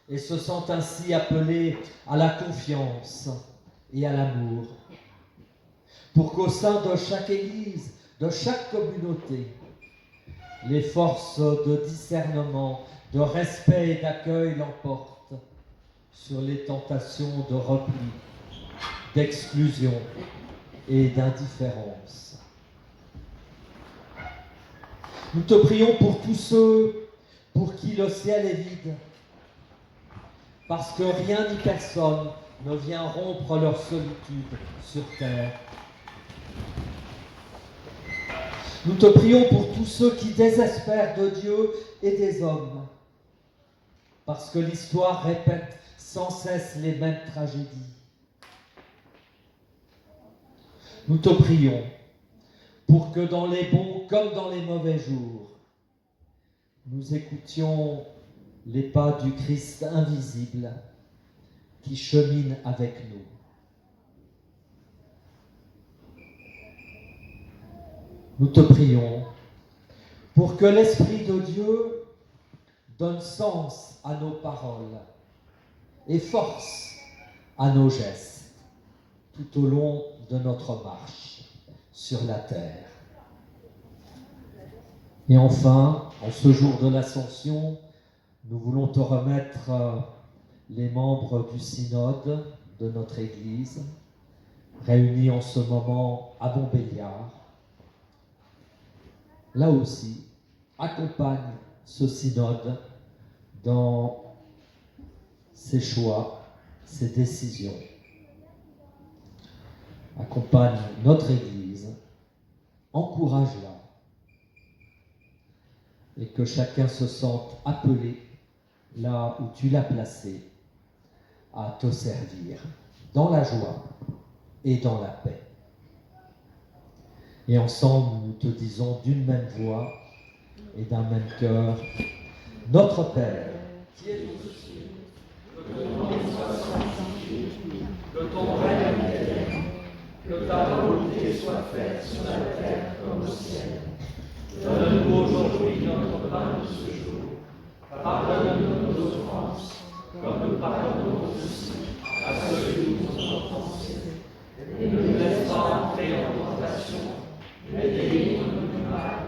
et se sente ainsi appelé à la confiance et à l'amour. Pour qu'au sein de chaque Église, de chaque communauté, les forces de discernement, de respect et d'accueil l'emportent sur les tentations de repli, d'exclusion et d'indifférence. Nous te prions pour tous ceux pour qui le ciel est vide, parce que rien ni personne ne vient rompre leur solitude sur terre. Nous te prions pour tous ceux qui désespèrent de Dieu et des hommes, parce que l'histoire répète sans cesse les mêmes tragédies. Nous te prions pour que dans les bons comme dans les mauvais jours, nous écoutions les pas du Christ invisible qui chemine avec nous. Nous te prions pour que l'Esprit de Dieu donne sens à nos paroles et force à nos gestes tout au long de notre marche sur la terre. Et enfin, en ce jour de l'Ascension, nous voulons te remettre les membres du synode de notre Église, réunis en ce moment à Montbéliard. Là aussi, accompagne ce synode dans ses choix, ses décisions. Accompagne notre Église, encourage-la, et que chacun se sente appelé, là où tu l'as placé, à te servir, dans la joie et dans la paix. Et ensemble, nous te disons d'une même voix et d'un même cœur, Notre Père, qui es aux cieux, que ton nom soit sanctifié, que ton règne vienne, que ta volonté soit faite sur la terre comme au ciel. Donne-nous aujourd'hui notre pain de ce jour. Pardonne-nous nos offenses, comme nous pardonnons aussi à ceux qui nous ont offensés. Et ne nous laisse pas entrer en tentation, mais délivre-nous du mal,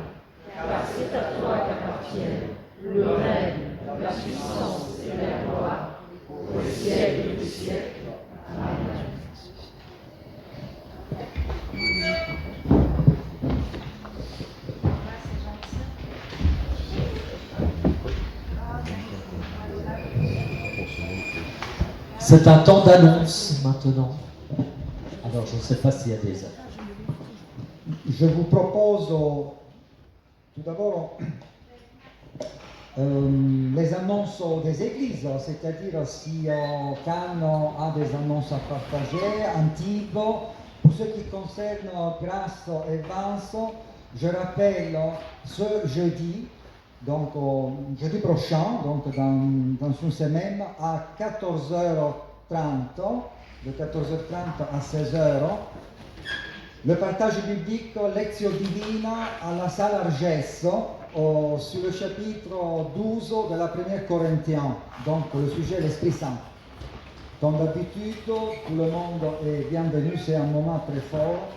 car c'est à toi qu'appartiennent le règne, la puissance et la gloire, pour les siècles des siècles. Amen. C'est un temps d'annonce maintenant. Alors je ne sais pas s'il y a des heures. Je vous propose tout d'abord les annonces des églises, c'est-à-dire si Cannes a des annonces à partager, Antibes. Pour ce qui concerne Grasse et Vence, je rappelle ce jeudi, donc jeudi prochain, donc dans une semaine, à 14h30, de 14h30 à 16h, le partage biblique Lectio Divina alla Sala Argesso sur le chapitre 12 de la première Corinthiens, donc le sujet l'Esprit Saint. Comme d'habitude, tout le monde est bienvenu, c'est un moment très fort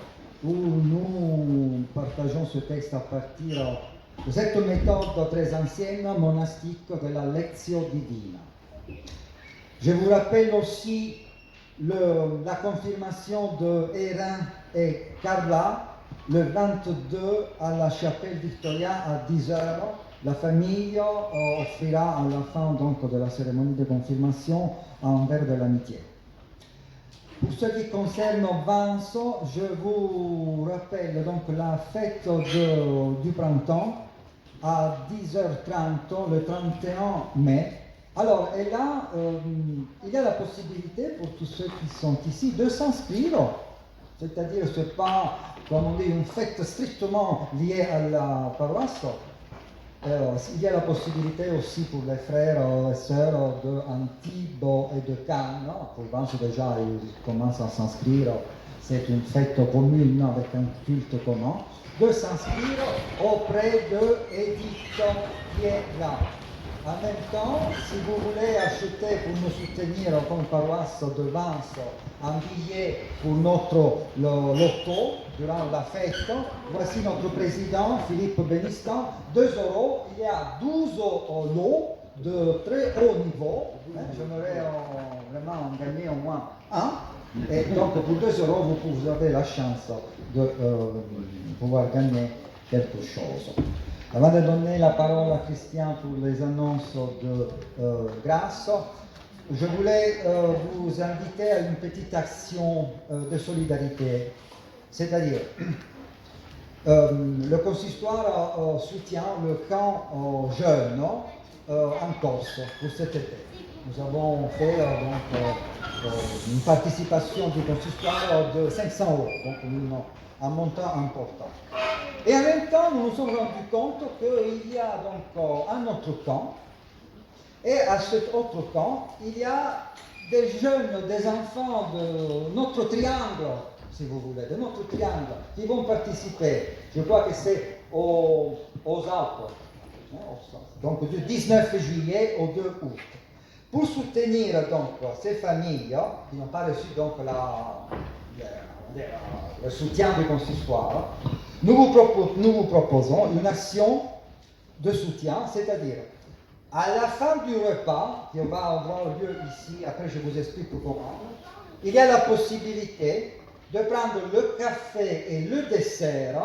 où nous partageons ce texte à partir de cette méthode très ancienne monastique de la Lectio Divina. Je vous rappelle aussi la confirmation de Erin et Carla le 22 à la chapelle Victoria à 10h. La famille offrira à la fin donc, de la cérémonie de confirmation un verre de l'amitié. Pour ce qui concerne Vence, je vous rappelle donc la fête du printemps. à 10h30 le 31 mai. Alors, et là, il y a la possibilité pour tous ceux qui sont ici de s'inscrire. C'est-à-dire, ce n'est pas, comme on dit, une fête strictement liée à la paroisse. Il y a la possibilité aussi pour les frères et sœurs d'Antibes et de Cannes. Pour Vence déjà, ils commencent à s'inscrire. C'est une fête commune avec un culte commun. De s'inscrire auprès de Edith qui est là. En même temps, si vous voulez acheter pour nous soutenir comme paroisse de Vence un billet pour notre loto durant la fête, voici notre président Philippe Benistan, 2 euros. Il y a 12 lots de très haut niveau. J'aimerais vraiment en gagner au moins un. Et donc pour 2 euros, vous avez la chance de pouvoir gagner quelque chose. Avant de donner la parole à Christian pour les annonces de grâce, je voulais vous inviter à une petite action de solidarité. C'est-à-dire, le consistoire soutient le camp jeune en Corse pour cet été. Nous avons fait une participation du consistoire de 500 €, donc un montant important. Et en même temps, nous nous sommes rendus compte qu'il y a donc un autre camp, et à cet autre camp, il y a des jeunes, des enfants de notre triangle, si vous voulez, de notre triangle, qui vont participer. Je crois que c'est aux Alpes, donc du 19 juillet au 2 août. Pour soutenir donc ces familles qui n'ont pas reçu donc le soutien du consistoire, nous vous proposons une action de soutien, c'est-à-dire à la fin du repas, qui va avoir lieu ici, après je vous explique comment, il y a la possibilité de prendre le café et le dessert,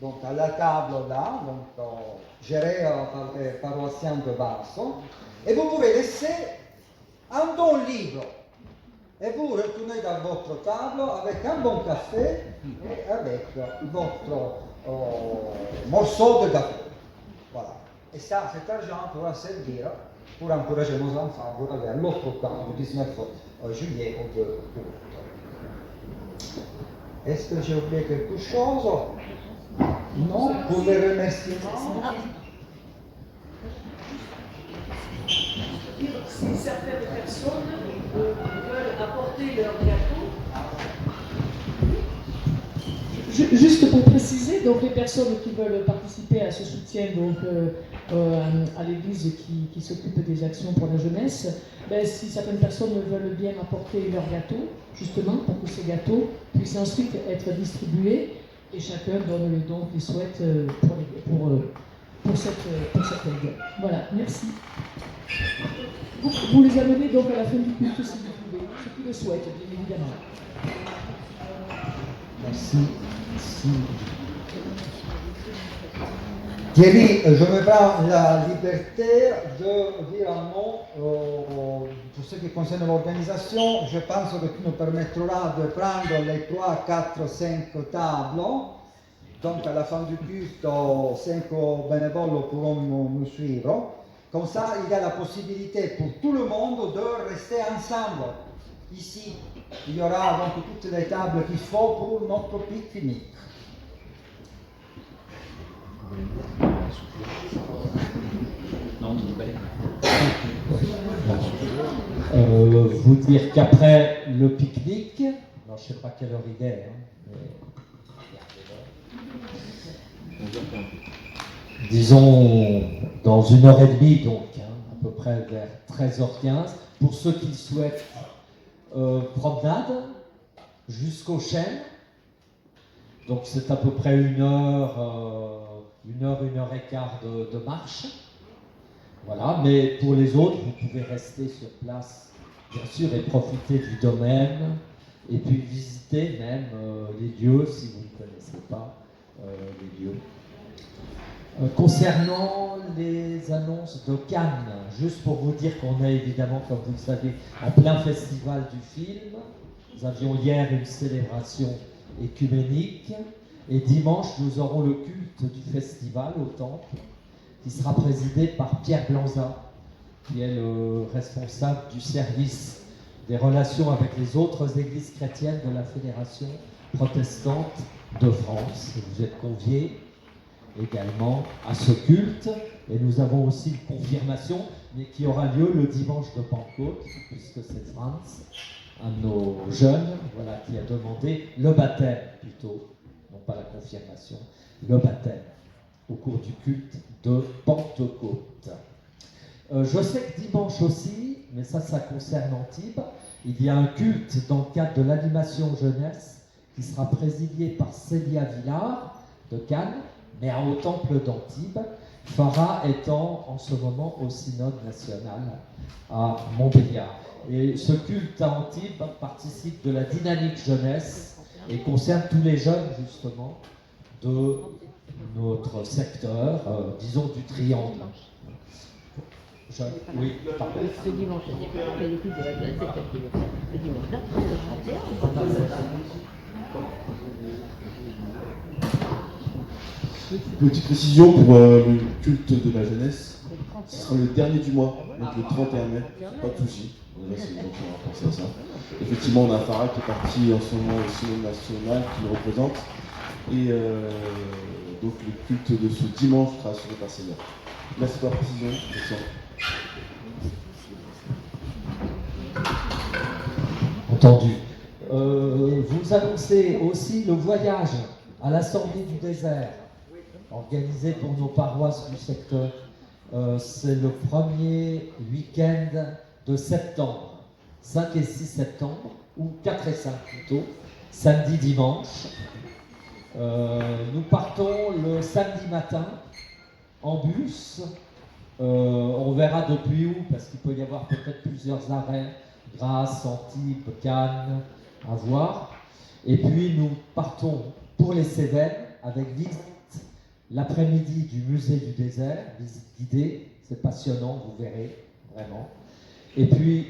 donc à la table là, donc gérée par les paroissiens de Vence, et vous pouvez laisser un don libre. Et vous retournez dans votre table avec un bon café et avec votre morceau de gâteau. Voilà. Et ça, cet argent pourra servir pour encourager nos enfants pour aller à l'autre camp du 19 juillet au 2 août. Est-ce que j'ai oublié quelque chose? Non? Pour les remerciements? Si certaines personnes veulent apporter leur gâteau. Juste pour préciser, donc les personnes qui veulent participer à ce soutien donc, à l'église qui s'occupe des actions pour la jeunesse, ben, si certaines personnes veulent bien apporter leur gâteau, justement, pour que ces gâteaux puissent ensuite être distribués, et chacun donne le don qu'il souhaite pour cette aide. Voilà, merci. Vous les amenez donc à la fin du culte si vous pouvez, ceux qui le souhaitent, bien évidemment. Merci. Thierry, je me prends la liberté de dire un mot pour ce qui concerne l'organisation. Je pense que tu nous permettras de prendre les 3, 4, 5 tables. Donc à la fin du culte, 5 bénévoles pourront nous suivre. Comme ça, il y a la possibilité pour tout le monde de rester ensemble. Ici, il y aura donc toutes les tables qu'il faut pour notre pique-nique. Vous dire qu'après le pique-nique, alors je ne sais pas quelle heure il est, disons dans 1h30 donc, à peu près vers 13h15, pour ceux qui souhaitent promenade jusqu'au chêne. Donc c'est à peu près 1 heure, 1h15 de marche. Voilà, mais pour les autres, vous pouvez rester sur place, bien sûr, et profiter du domaine, et puis visiter même les lieux si vous ne connaissez pas les lieux. Concernant les annonces de Cannes, juste pour vous dire qu'on est évidemment, comme vous le savez, en plein festival du film. Nous avions hier une célébration écuménique et dimanche nous aurons le culte du festival au temple. qui sera présidé par Pierre Blanza, qui est le responsable du service des relations avec les autres églises chrétiennes de la Fédération protestante de France. Et vous êtes conviés également à ce culte. Et nous avons aussi une confirmation, mais qui aura lieu le dimanche de Pentecôte, puisque c'est Franz, un de nos jeunes, voilà, qui a demandé le baptême plutôt, non pas la confirmation, le baptême au cours du culte de Pentecôte. Je sais que dimanche aussi, mais ça concerne Antibes, il y a un culte dans le cadre de l'animation jeunesse qui sera présidé par Célia Villard de Cannes, mais au temple d'Antibes, Farah étant en ce moment au synode national à Montbéliard. Et ce culte à Antibes participe de la dynamique jeunesse et concerne tous les jeunes justement de notre secteur, disons du triangle. Oui, pardon. Ce dimanche, il n'y a pas l'équipe de la classe, c'est le dimanche là, Petite précision pour le culte de la jeunesse, ce sera le dernier du mois, donc le 31 mai, pas de souci. Déjà, c'est donc on va penser à ça. Effectivement, on a Farah qui est parti en ce moment au synode national, qui le représente, et donc le culte de ce dimanche sera assuré par Seigneur. Merci pour la précision. Merci. Entendu. Vous annoncez aussi le voyage à l'Assemblée du désert, organisé pour nos paroisses du secteur. C'est le premier week-end de septembre, 5 et 6 septembre, ou 4 et 5 plutôt, samedi, dimanche. Nous partons le samedi matin en bus. On verra depuis où, parce qu'il peut y avoir peut-être plusieurs arrêts, Grasse, Antibes, Cannes, à voir. Et puis nous partons pour les Cévennes avec visite l'après-midi du musée du désert, visite guidée, c'est passionnant, vous verrez, vraiment. Et puis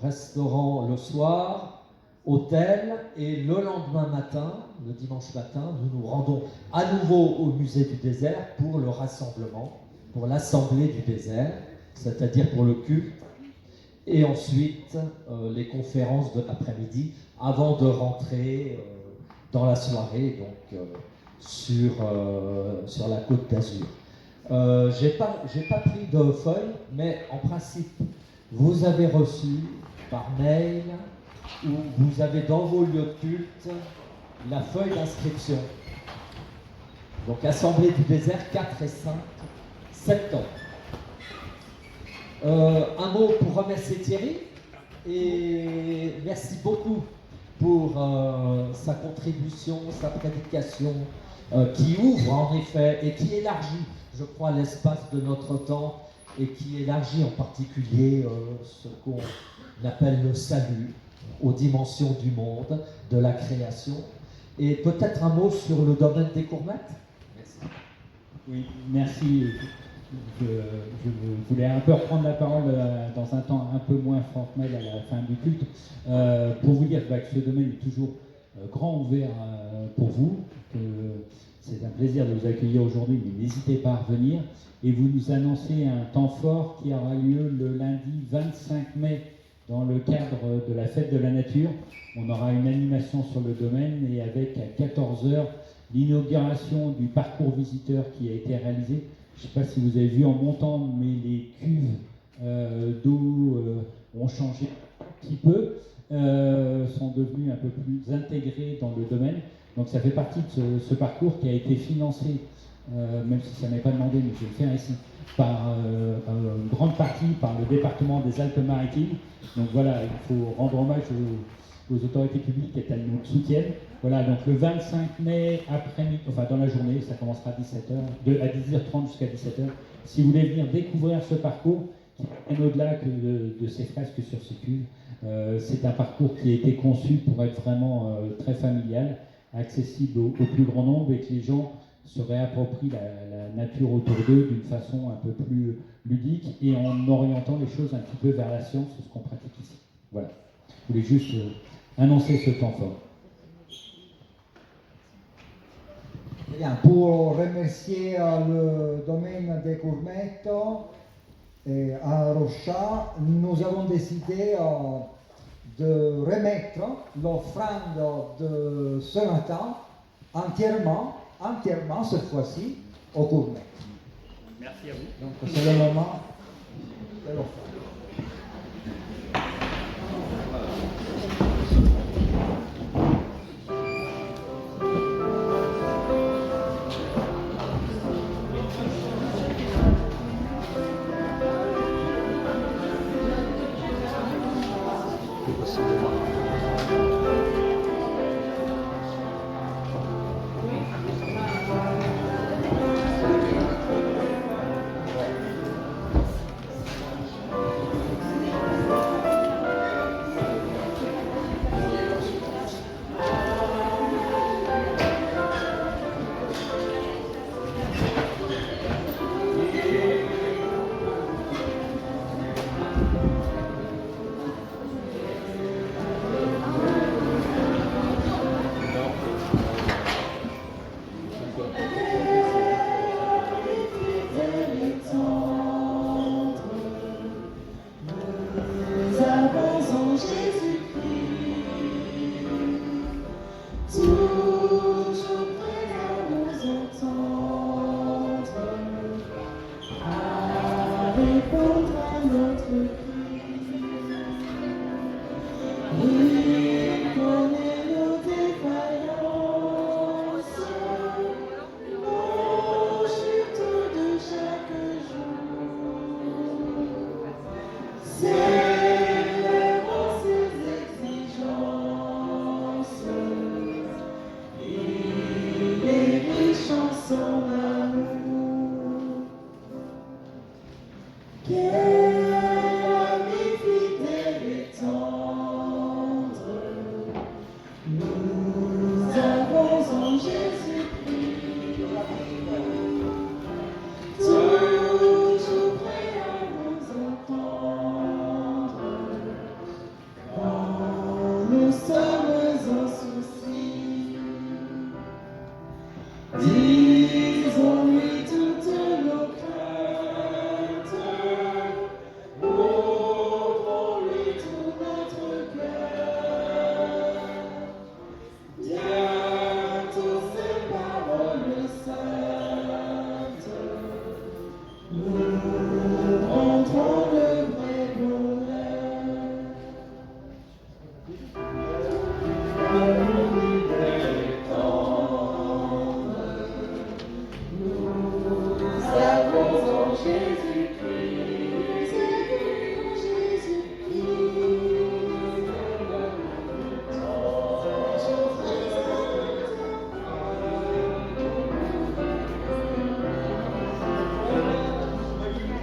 restaurant le soir, hôtel, et le lendemain matin, le dimanche matin, nous nous rendons à nouveau au musée du désert pour le rassemblement, pour l'assemblée du désert, c'est-à-dire pour le culte, et ensuite les conférences de l'après-midi, avant de rentrer dans la soirée, donc sur la Côte d'Azur. J'ai pas pris de feuille, mais en principe, vous avez reçu par mail ou vous avez dans vos lieux de culte la feuille d'inscription. Donc Assemblée du désert 4 et 5 septembre. Un mot pour remercier Thierry et merci beaucoup pour sa contribution, sa prédication qui ouvre en effet et qui élargit, je crois, l'espace de notre temps et qui élargit en particulier ce qu'on appelle le salut aux dimensions du monde, de la création. Et peut-être un mot sur le domaine des courmettes. Merci. Oui, merci. Je voulais un peu reprendre la parole dans un temps un peu moins formel à la fin du culte, pour vous dire que ce domaine est toujours grand ouvert pour vous, que c'est un plaisir de vous accueillir aujourd'hui, mais n'hésitez pas à revenir. Et vous nous annoncez un temps fort qui aura lieu le lundi 25 mai dans le cadre de la fête de la nature. On aura une animation sur le domaine et avec à 14h l'inauguration du parcours visiteur qui a été réalisé. Je ne sais pas si vous avez vu en montant, mais les cuves d'eau ont changé un petit peu, sont devenues un peu plus intégrées dans le domaine. Donc ça fait partie de ce parcours qui a été financé, même si ça n'est pas demandé, mais je vais le faire ici, par une grande partie par le département des Alpes-Maritimes. Donc voilà, il faut rendre hommage aux autorités publiques qui nous soutiennent. Voilà, donc le 25 mai après-midi, enfin dans la journée, ça commencera à 17h, à 10h30 jusqu'à 17h. Si vous voulez venir découvrir ce parcours, qui est au-delà que de ces fresques sur ces cuves, c'est un parcours qui a été conçu pour être vraiment très familial, accessible au plus grand nombre et que les gens se réapproprient la nature autour d'eux d'une façon un peu plus ludique et en orientant les choses un petit peu vers la science, ce qu'on pratique ici. Voilà, je voulais juste annoncer ce temps fort. Bien, pour remercier le domaine des des Courmettes et à Rocha, nous avons décidé de remettre l'offrande de ce matin entièrement cette fois-ci aux Courmettes. Merci à vous. Donc c'est le moment de l'offrande.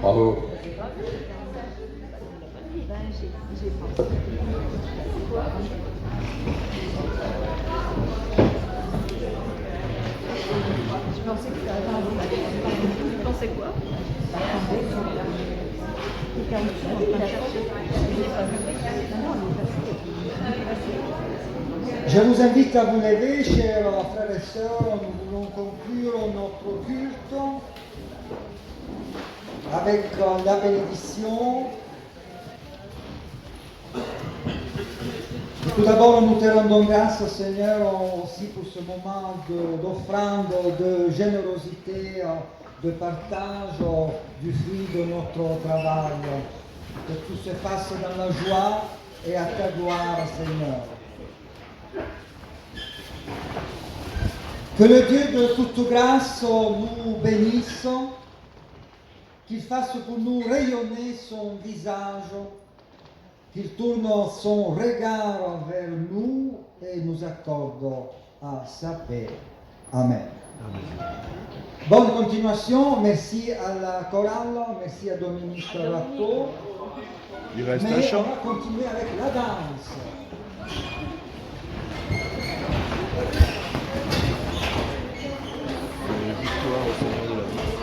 Bravo. Je pensais que tu pensais quoi? Je vous invite à vous lever, chers frères et sœurs, nous voulons conclure notre culte avec la bénédiction. Tout d'abord, nous te rendons grâce, Seigneur, aussi pour ce moment d'offrande, de générosité, de partage du fruit de notre travail. Que tout se fasse dans la joie et à ta gloire, Seigneur. Que le Dieu de toute grâce nous bénisse, qu'il fasse pour nous rayonner son visage, qu'il tourne son regard vers nous et nous accorde à sa paix. Amen. Bonne continuation, merci à la chorale, merci à Dominique Ratto. Il reste Mais un chant. on va continuer avec la danse. Victoire au Seigneur de la vie.